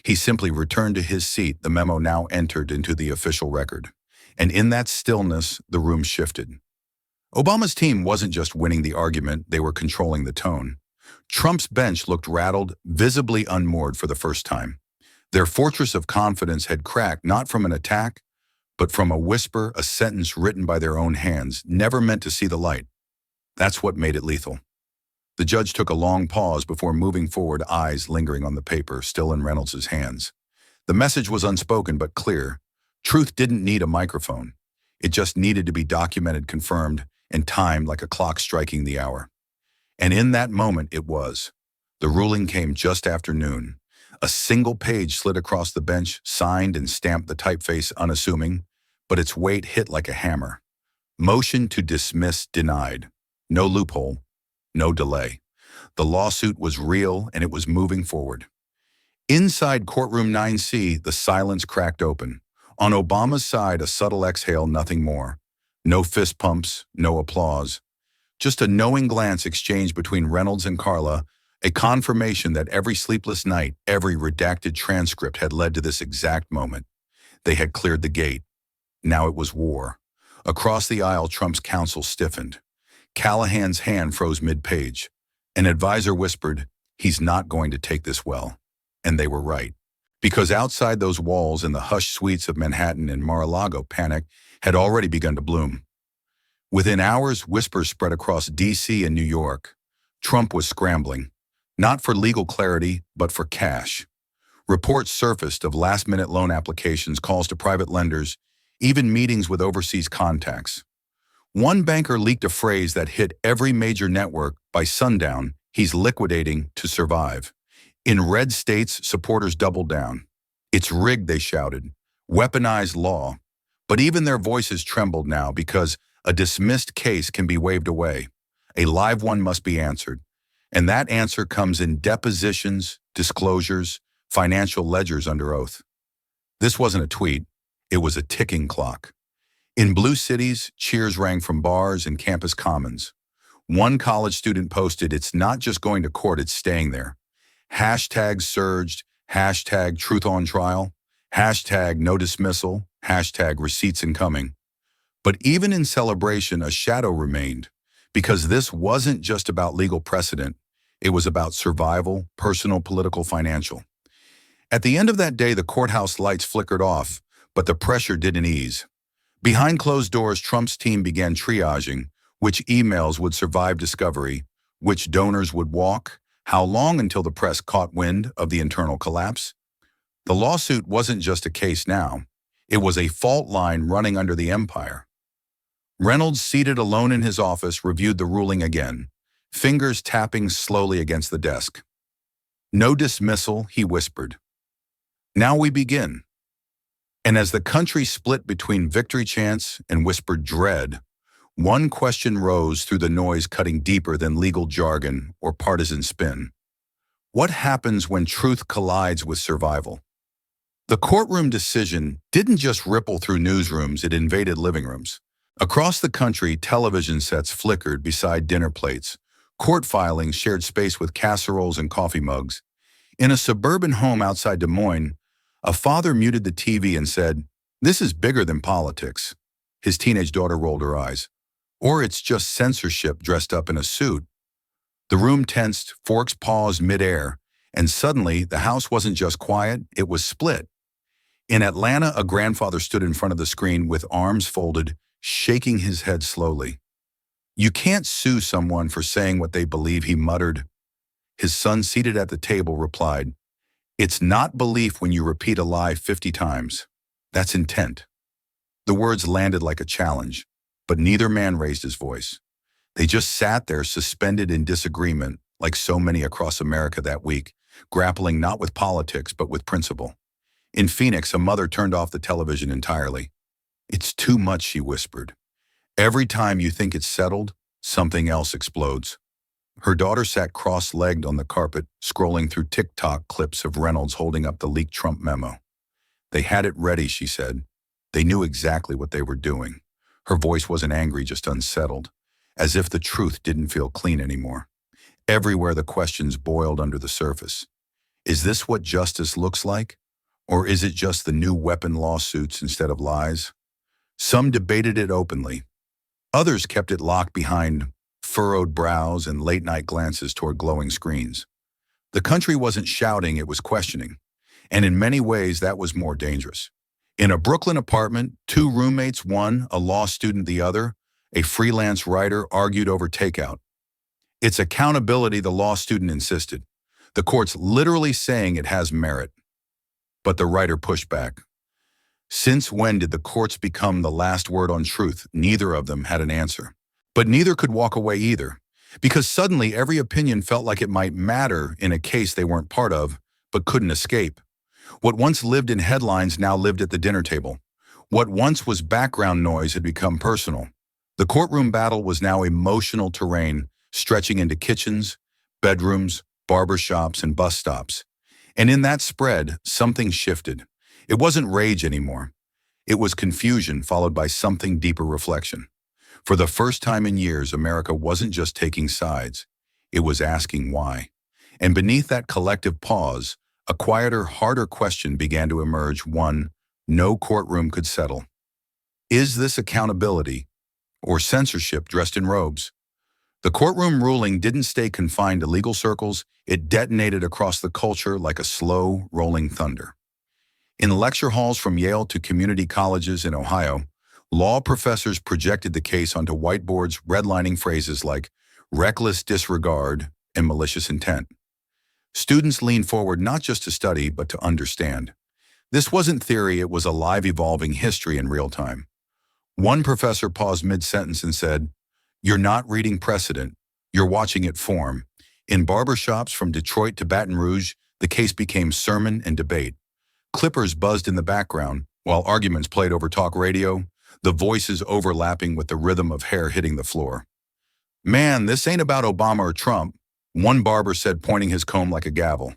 He simply returned to his seat. The memo now entered into the official record. And in that stillness, the room shifted. Obama's team wasn't just winning the argument, they were controlling the tone. Trump's bench looked rattled, visibly unmoored for the first time. Their fortress of confidence had cracked, not from an attack, but from a whisper, a sentence written by their own hands, never meant to see the light. That's what made it lethal. The judge took a long pause before moving forward, eyes lingering on the paper, still in Reynolds' hands. The message was unspoken but clear. Truth didn't need a microphone. It just needed to be documented, confirmed, and timed like a clock striking the hour. And in that moment, it was. The ruling came just after noon. A single page slid across the bench, signed and stamped, the typeface unassuming, but its weight hit like a hammer. Motion to dismiss denied. No loophole, no delay. The lawsuit was real and it was moving forward. Inside courtroom 9C, the silence cracked open. On Obama's side, a subtle exhale, nothing more. No fist pumps, no applause. Just a knowing glance exchanged between Reynolds and Carla, a confirmation that every sleepless night, every redacted transcript had led to this exact moment. They had cleared the gate. Now it was war. Across the aisle, Trump's counsel stiffened. Callahan's hand froze mid-page. An advisor whispered, "He's not going to take this well." And they were right. Because outside those walls, in the hushed suites of Manhattan and Mar-a-Lago, panic had already begun to bloom. Within hours, whispers spread across D.C. and New York. Trump was scrambling, not for legal clarity, but for cash. Reports surfaced of last-minute loan applications, calls to private lenders, even meetings with overseas contacts. One banker leaked a phrase that hit every major network: by sundown, he's liquidating to survive. In red states, supporters doubled down. "It's rigged," they shouted. "Weaponized law." But even their voices trembled now, because a dismissed case can be waved away. A live one must be answered. And that answer comes in depositions, disclosures, financial ledgers under oath. This wasn't a tweet. It was a ticking clock. In blue cities, cheers rang from bars and campus commons. One college student posted, "It's not just going to court, it's staying there." Hashtags surged, hashtag truth on trial, hashtag no dismissal, hashtag receipts incoming. But even in celebration, a shadow remained, because this wasn't just about legal precedent. It was about survival, personal, political, financial. At the end of that day, the courthouse lights flickered off, but the pressure didn't ease. Behind closed doors, Trump's team began triaging which emails would survive discovery, which donors would walk, how long until the press caught wind of the internal collapse. The lawsuit wasn't just a case now. It was a fault line running under the empire. Reynolds, seated alone in his office, reviewed the ruling again, fingers tapping slowly against the desk. "No dismissal," he whispered. "Now we begin." And as the country split between victory chants and whispered dread, one question rose through the noise, cutting deeper than legal jargon or partisan spin. What happens when truth collides with survival? The courtroom decision didn't just ripple through newsrooms, it invaded living rooms. Across the country, television sets flickered beside dinner plates. Court filings shared space with casseroles and coffee mugs. In a suburban home outside Des Moines, a father muted the TV and said, "This is bigger than politics." His teenage daughter rolled her eyes. "Or it's just censorship dressed up in a suit." The room tensed, forks paused midair, and suddenly the house wasn't just quiet, it was split. In Atlanta, a grandfather stood in front of the screen with arms folded, shaking his head slowly. "You can't sue someone for saying what they believe," he muttered. His son, seated at the table, replied, "It's not belief when you repeat a lie 50 times. That's intent." The words landed like a challenge, but neither man raised his voice. They just sat there, suspended in disagreement, like so many across America that week, grappling not with politics but with principle. In Phoenix, a mother turned off the television entirely. "It's too much," she whispered. "Every time you think it's settled, something else explodes." Her daughter sat cross-legged on the carpet, scrolling through TikTok clips of Reynolds holding up the leaked Trump memo. "They had it ready," she said. "They knew exactly what they were doing." Her voice wasn't angry, just unsettled, as if the truth didn't feel clean anymore. Everywhere the questions boiled under the surface. Is this what justice looks like? Or is it just the new weapon lawsuits instead of lies? Some debated it openly. Others kept it locked behind furrowed brows and late-night glances toward glowing screens. The country wasn't shouting, it was questioning. And in many ways, that was more dangerous. In a Brooklyn apartment, two roommates, one a law student, the other a freelance writer, argued over takeout. "It's accountability," the law student insisted. "The court's literally saying it has merit." But the writer pushed back. Since when did the courts become the last word on truth? Neither of them had an answer. But neither could walk away either, because suddenly every opinion felt like it might matter in a case they weren't part of, but couldn't escape. What once lived in headlines now lived at the dinner table. What once was background noise had become personal. The courtroom battle was now emotional terrain, stretching into kitchens, bedrooms, barbershops, and bus stops. And in that spread, something shifted. It wasn't rage anymore. It was confusion followed by something deeper: reflection. For the first time in years, America wasn't just taking sides. It was asking why. And beneath that collective pause, a quieter, harder question began to emerge, one no courtroom could settle. Is this accountability or censorship dressed in robes? The courtroom ruling didn't stay confined to legal circles. It detonated across the culture like a slow, rolling thunder. In lecture halls from Yale to community colleges in Ohio, law professors projected the case onto whiteboards, redlining phrases like reckless disregard and malicious intent. Students leaned forward not just to study, but to understand. This wasn't theory, it was a live, evolving history in real time. One professor paused mid-sentence and said, "You're not reading precedent, you're watching it form." In barbershops from Detroit to Baton Rouge, the case became sermon and debate. Clippers buzzed in the background, while arguments played over talk radio, the voices overlapping with the rhythm of hair hitting the floor. "Man, this ain't about Obama or Trump," one barber said, pointing his comb like a gavel.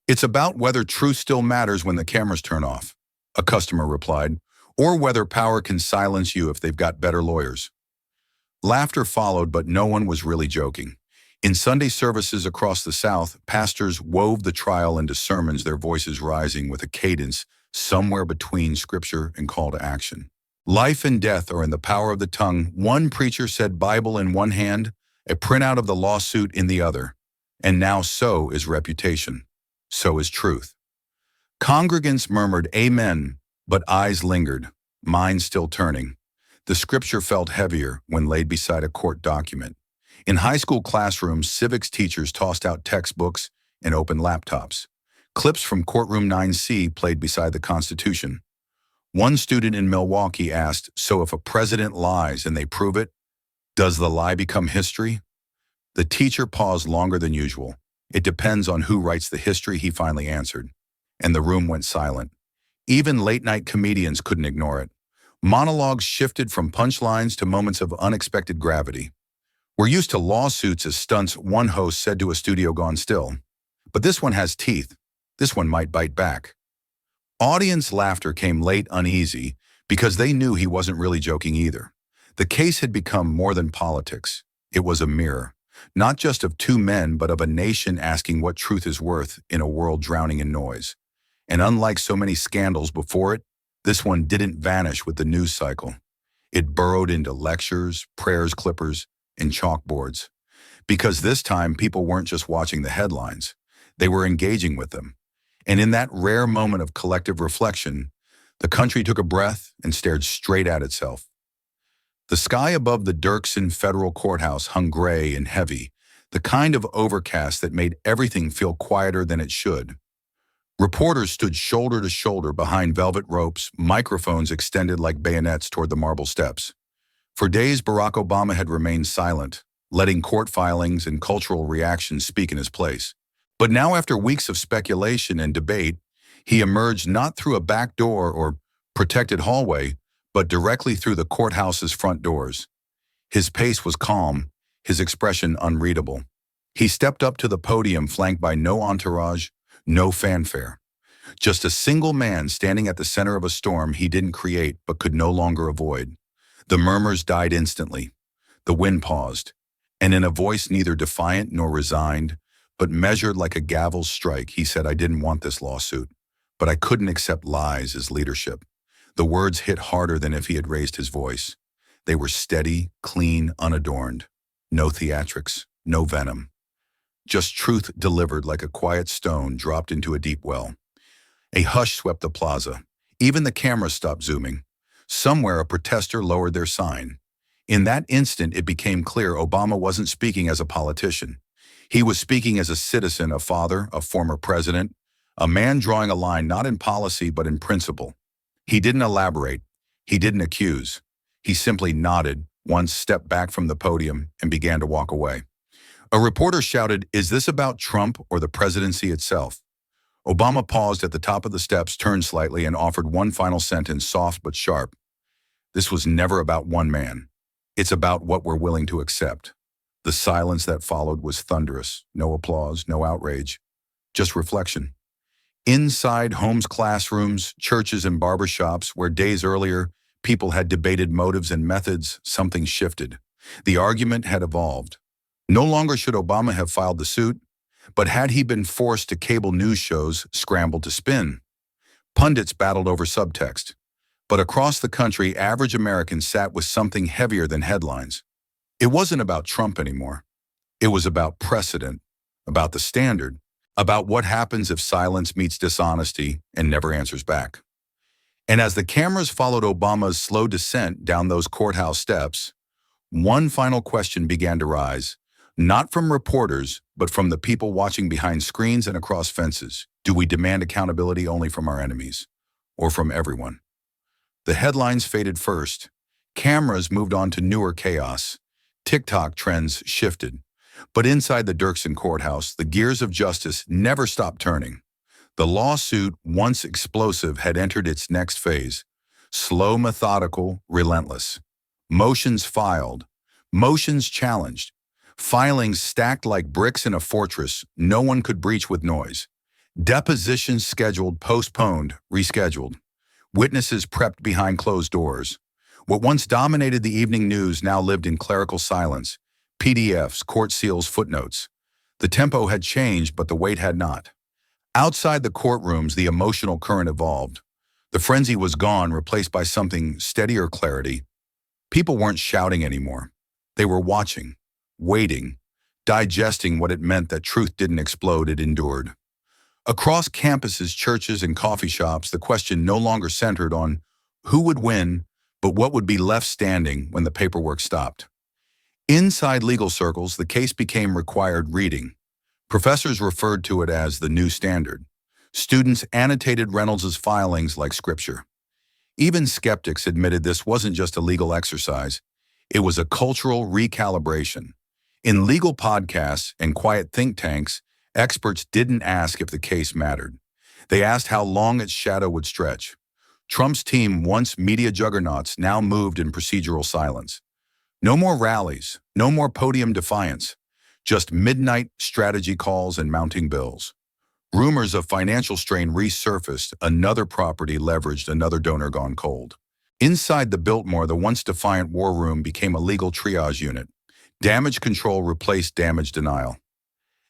"It's about whether truth still matters when the cameras turn off," a customer replied, "or whether power can silence you if they've got better lawyers." Laughter followed, but no one was really joking. In Sunday services across the South, pastors wove the trial into sermons, their voices rising with a cadence somewhere between scripture and call to action. Life and death are in the power of the tongue. One preacher said, Bible in one hand, a printout of the lawsuit in the other. And now so is reputation. So is truth. Congregants murmured amen, but eyes lingered, minds still turning. The scripture felt heavier when laid beside a court document. In high school classrooms, civics teachers tossed out textbooks and opened laptops. Clips from Courtroom 9C played beside the Constitution. One student in Milwaukee asked, "So if a president lies and they prove it, does the lie become history?" The teacher paused longer than usual. "It depends on who writes the history," he finally answered. And the room went silent. Even late-night comedians couldn't ignore it. Monologues shifted from punchlines to moments of unexpected gravity. "We're used to lawsuits as stunts," one host said to a studio gone still. "But this one has teeth. This one might bite back." Audience laughter came late, uneasy, because they knew he wasn't really joking either. The case had become more than politics. It was a mirror, not just of two men, but of a nation asking what truth is worth in a world drowning in noise. And unlike so many scandals before it, this one didn't vanish with the news cycle. It burrowed into lectures, prayers clippers, and chalkboards. Because this time, people weren't just watching the headlines. They were engaging with them. And in that rare moment of collective reflection, the country took a breath and stared straight at itself. The sky above the Dirksen Federal Courthouse hung gray and heavy, the kind of overcast that made everything feel quieter than it should. Reporters stood shoulder to shoulder behind velvet ropes, microphones extended like bayonets toward the marble steps. For days, Barack Obama had remained silent, letting court filings and cultural reactions speak in his place. But now, after weeks of speculation and debate, he emerged not through a back door or protected hallway, but directly through the courthouse's front doors. His pace was calm, his expression unreadable. He stepped up to the podium flanked by no entourage, no fanfare. Just a single man standing at the center of a storm he didn't create but could no longer avoid. The murmurs died instantly. The wind paused, and in a voice neither defiant nor resigned, but measured like a gavel's strike, he said, "I didn't want this lawsuit, but I couldn't accept lies as leadership." The words hit harder than if he had raised his voice. They were steady, clean, unadorned. No theatrics, no venom. Just truth delivered like a quiet stone dropped into a deep well. A hush swept the plaza. Even the cameras stopped zooming. Somewhere a protester lowered their sign. In that instant, it became clear Obama wasn't speaking as a politician. He was speaking as a citizen, a father, a former president, a man drawing a line not in policy but in principle. He didn't elaborate. He didn't accuse. He simply nodded, once stepped back from the podium, and began to walk away. A reporter shouted, "Is this about Trump or the presidency itself?" Obama paused at the top of the steps, turned slightly, and offered one final sentence, soft but sharp. "This was never about one man. It's about what we're willing to accept." The silence that followed was thunderous. No applause, no outrage, just reflection. Inside homes, classrooms, churches, and barbershops, where days earlier people had debated motives and methods, something shifted. The argument had evolved. No longer should Obama have filed the suit, but had he been forced to, cable news shows scrambled to spin. Pundits battled over subtext. But across the country, average Americans sat with something heavier than headlines. It wasn't about Trump anymore. It was about precedent, about the standard, about what happens if silence meets dishonesty and never answers back. And as the cameras followed Obama's slow descent down those courthouse steps, one final question began to rise, not from reporters, but from the people watching behind screens and across fences. Do we demand accountability only from our enemies, or from everyone? The headlines faded first. Cameras moved on to newer chaos. TikTok trends shifted. But inside the Dirksen courthouse, the gears of justice never stopped turning. The lawsuit, once explosive, had entered its next phase. Slow, methodical, relentless. Motions filed. Motions challenged. Filings stacked like bricks in a fortress no one could breach with noise. Depositions scheduled, postponed, rescheduled. Witnesses prepped behind closed doors. What once dominated the evening news now lived in clerical silence. PDFs, court seals, footnotes. The tempo had changed, but the weight had not. Outside the courtrooms, the emotional current evolved. The frenzy was gone, replaced by something steadier clarity. People weren't shouting anymore. They were watching, waiting, digesting what it meant that truth didn't explode, it endured. Across campuses, churches, and coffee shops, the question no longer centered on who would win, but what would be left standing when the paperwork stopped. Inside legal circles, the case became required reading. Professors referred to it as the new standard. Students annotated Reynolds's filings like scripture. Even skeptics admitted this wasn't just a legal exercise, it was a cultural recalibration. In legal podcasts and quiet think tanks, experts didn't ask if the case mattered. They asked how long its shadow would stretch. Trump's team, once media juggernauts, now moved in procedural silence. No more rallies, no more podium defiance, just midnight strategy calls and mounting bills. Rumors of financial strain resurfaced, another property leveraged, another donor gone cold. Inside the Biltmore, the once defiant war room became a legal triage unit. Damage control replaced damage denial.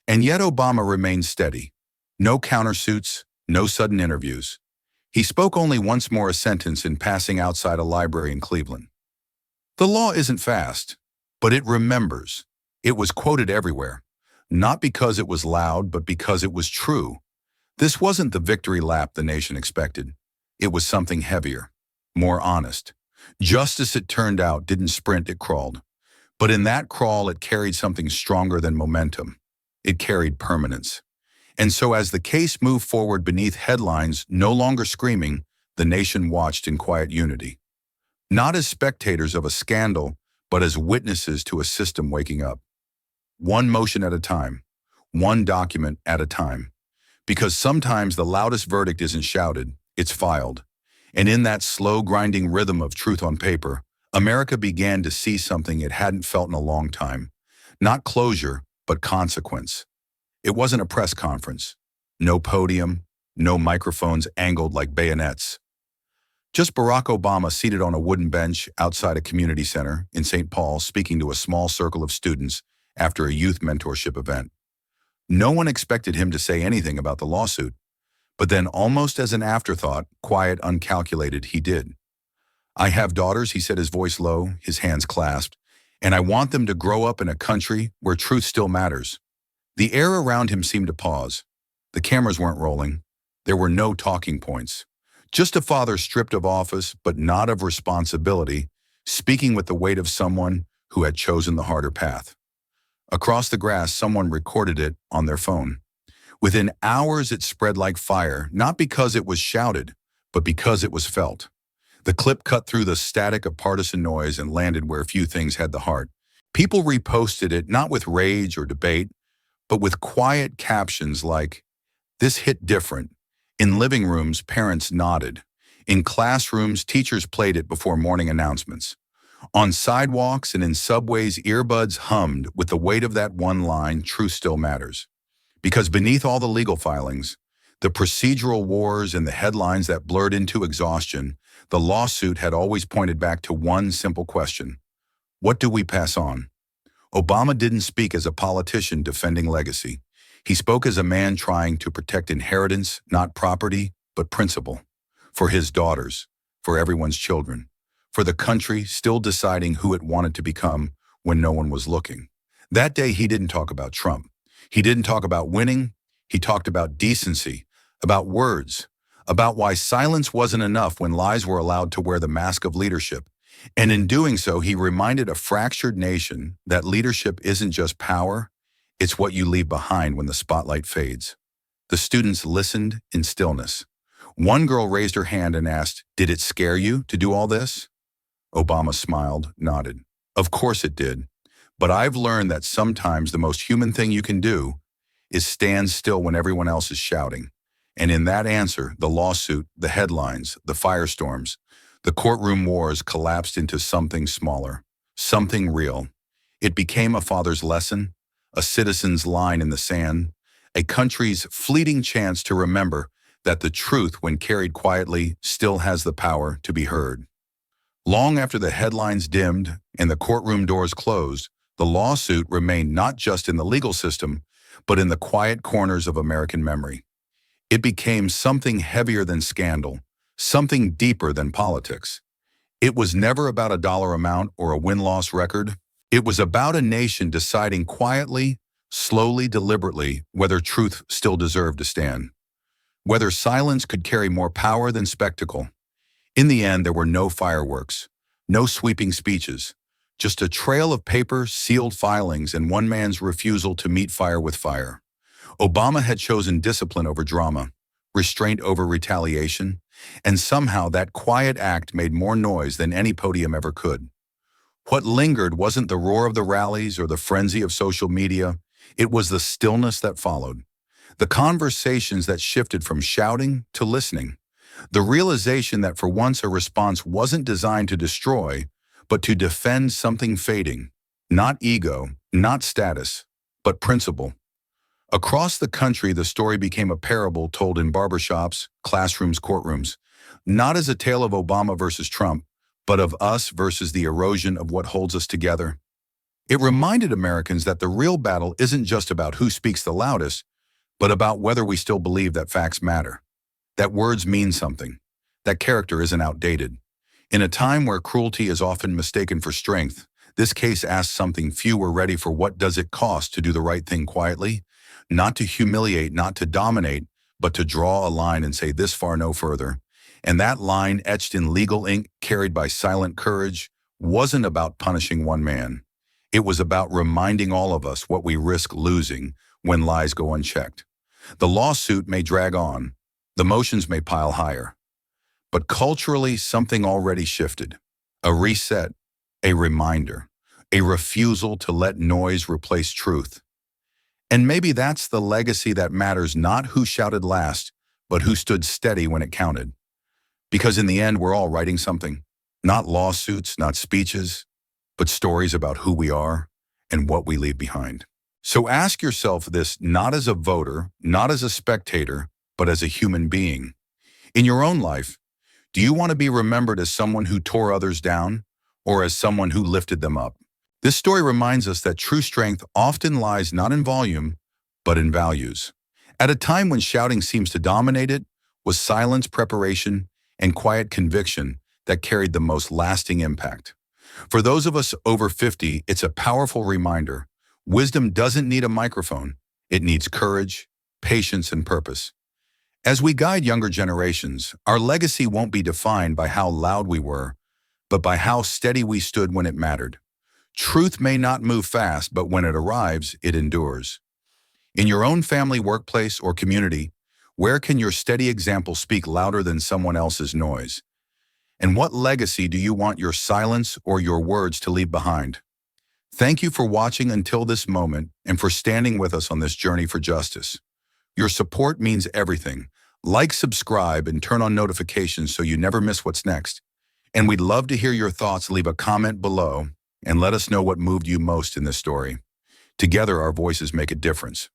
And yet Obama remained steady. No countersuits, no sudden interviews. He spoke only once more, a sentence in passing outside a library in Cleveland. The law isn't fast, but it remembers. It was quoted everywhere, not because it was loud, but because it was true. This wasn't the victory lap the nation expected. It was something heavier, more honest. Justice, it turned out, didn't sprint, it crawled. But in that crawl, it carried something stronger than momentum. It carried permanence. And so as the case moved forward beneath headlines no longer screaming, the nation watched in quiet unity. Not as spectators of a scandal, but as witnesses to a system waking up. One motion at a time, one document at a time. Because sometimes the loudest verdict isn't shouted, it's filed. And in that slow grinding rhythm of truth on paper, America began to see something it hadn't felt in a long time. Not closure, but consequence. It wasn't a press conference. No podium, no microphones angled like bayonets. Just Barack Obama seated on a wooden bench outside a community center in St. Paul, speaking to a small circle of students after a youth mentorship event. No one expected him to say anything about the lawsuit, but then almost as an afterthought, quiet, uncalculated, he did. I have daughters, he said, his voice low, his hands clasped, and I want them to grow up in a country where truth still matters. The air around him seemed to pause. The cameras weren't rolling. There were no talking points. Just a father stripped of office, but not of responsibility, speaking with the weight of someone who had chosen the harder path. Across the grass, someone recorded it on their phone. Within hours, it spread like fire, not because it was shouted, but because it was felt. The clip cut through the static of partisan noise and landed where few things had the heart. People reposted it, not with rage or debate, but with quiet captions like, "This hit different." In living rooms, parents nodded. In classrooms, teachers played it before morning announcements. On sidewalks and in subways, earbuds hummed with the weight of that one line, "Truth still matters." Because beneath all the legal filings, the procedural wars and the headlines that blurred into exhaustion, the lawsuit had always pointed back to one simple question: what do we pass on? Obama didn't speak as a politician defending legacy. He spoke as a man trying to protect inheritance, not property, but principle. For his daughters, for everyone's children, for the country still deciding who it wanted to become when no one was looking. That day, he didn't talk about Trump. He didn't talk about winning. He talked about decency, about words, about why silence wasn't enough when lies were allowed to wear the mask of leadership. And in doing so, he reminded a fractured nation that leadership isn't just power, it's what you leave behind when the spotlight fades. The students listened in stillness. One girl raised her hand and asked, "Did it scare you to do all this?" Obama smiled, nodded. "Of course it did. But I've learned that sometimes the most human thing you can do is stand still when everyone else is shouting." And in that answer, the lawsuit, the headlines, the firestorms, the courtroom wars collapsed into something smaller, something real. It became a father's lesson, a citizen's line in the sand, a country's fleeting chance to remember that the truth, when carried quietly, still has the power to be heard. Long after the headlines dimmed and the courtroom doors closed, the lawsuit remained not just in the legal system, but in the quiet corners of American memory. It became something heavier than scandal, something deeper than politics. It was never about a dollar amount or a win-loss record. It was about a nation deciding quietly, slowly, deliberately, whether truth still deserved to stand, whether silence could carry more power than spectacle. In the end, there were no fireworks, no sweeping speeches, just a trail of paper, sealed filings, and one man's refusal to meet fire with fire. Obama had chosen discipline over drama, restraint over retaliation, and somehow that quiet act made more noise than any podium ever could. What lingered wasn't the roar of the rallies or the frenzy of social media, it was the stillness that followed. The conversations that shifted from shouting to listening. The realization that for once a response wasn't designed to destroy, but to defend something fading. Not ego, not status, but principle. Across the country, the story became a parable told in barbershops, classrooms, courtrooms, not as a tale of Obama versus Trump, but of us versus the erosion of what holds us together. It reminded Americans that the real battle isn't just about who speaks the loudest, but about whether we still believe that facts matter, that words mean something, that character isn't outdated. In a time where cruelty is often mistaken for strength, this case asks something few were ready for. What does it cost to do the right thing quietly? Not to humiliate, not to dominate, but to draw a line and say this far, no further. And that line, etched in legal ink, carried by silent courage, wasn't about punishing one man. It was about reminding all of us what we risk losing when lies go unchecked. The lawsuit may drag on, the motions may pile higher, but culturally something already shifted. A reset, a reminder, a refusal to let noise replace truth. And maybe that's the legacy that matters, not who shouted last, but who stood steady when it counted. Because in the end, we're all writing something. Not lawsuits, not speeches, but stories about who we are and what we leave behind. So ask yourself this, not as a voter, not as a spectator, but as a human being. In your own life, do you want to be remembered as someone who tore others down or as someone who lifted them up? This story reminds us that true strength often lies not in volume, but in values. At a time when shouting seems to dominate it, was silence, preparation, and quiet conviction that carried the most lasting impact. For those of us over 50, it's a powerful reminder. Wisdom doesn't need a microphone. It needs courage, patience, and purpose. As we guide younger generations, our legacy won't be defined by how loud we were, but by how steady we stood when it mattered. Truth may not move fast, but when it arrives, it endures. In your own family, workplace, or community, where can your steady example speak louder than someone else's noise? And what legacy do you want your silence or your words to leave behind? Thank you for watching until this moment and for standing with us on this journey for justice. Your support means everything. Like, subscribe, and turn on notifications so you never miss what's next. And we'd love to hear your thoughts. Leave a comment below and let us know what moved you most in this story. Together, our voices make a difference.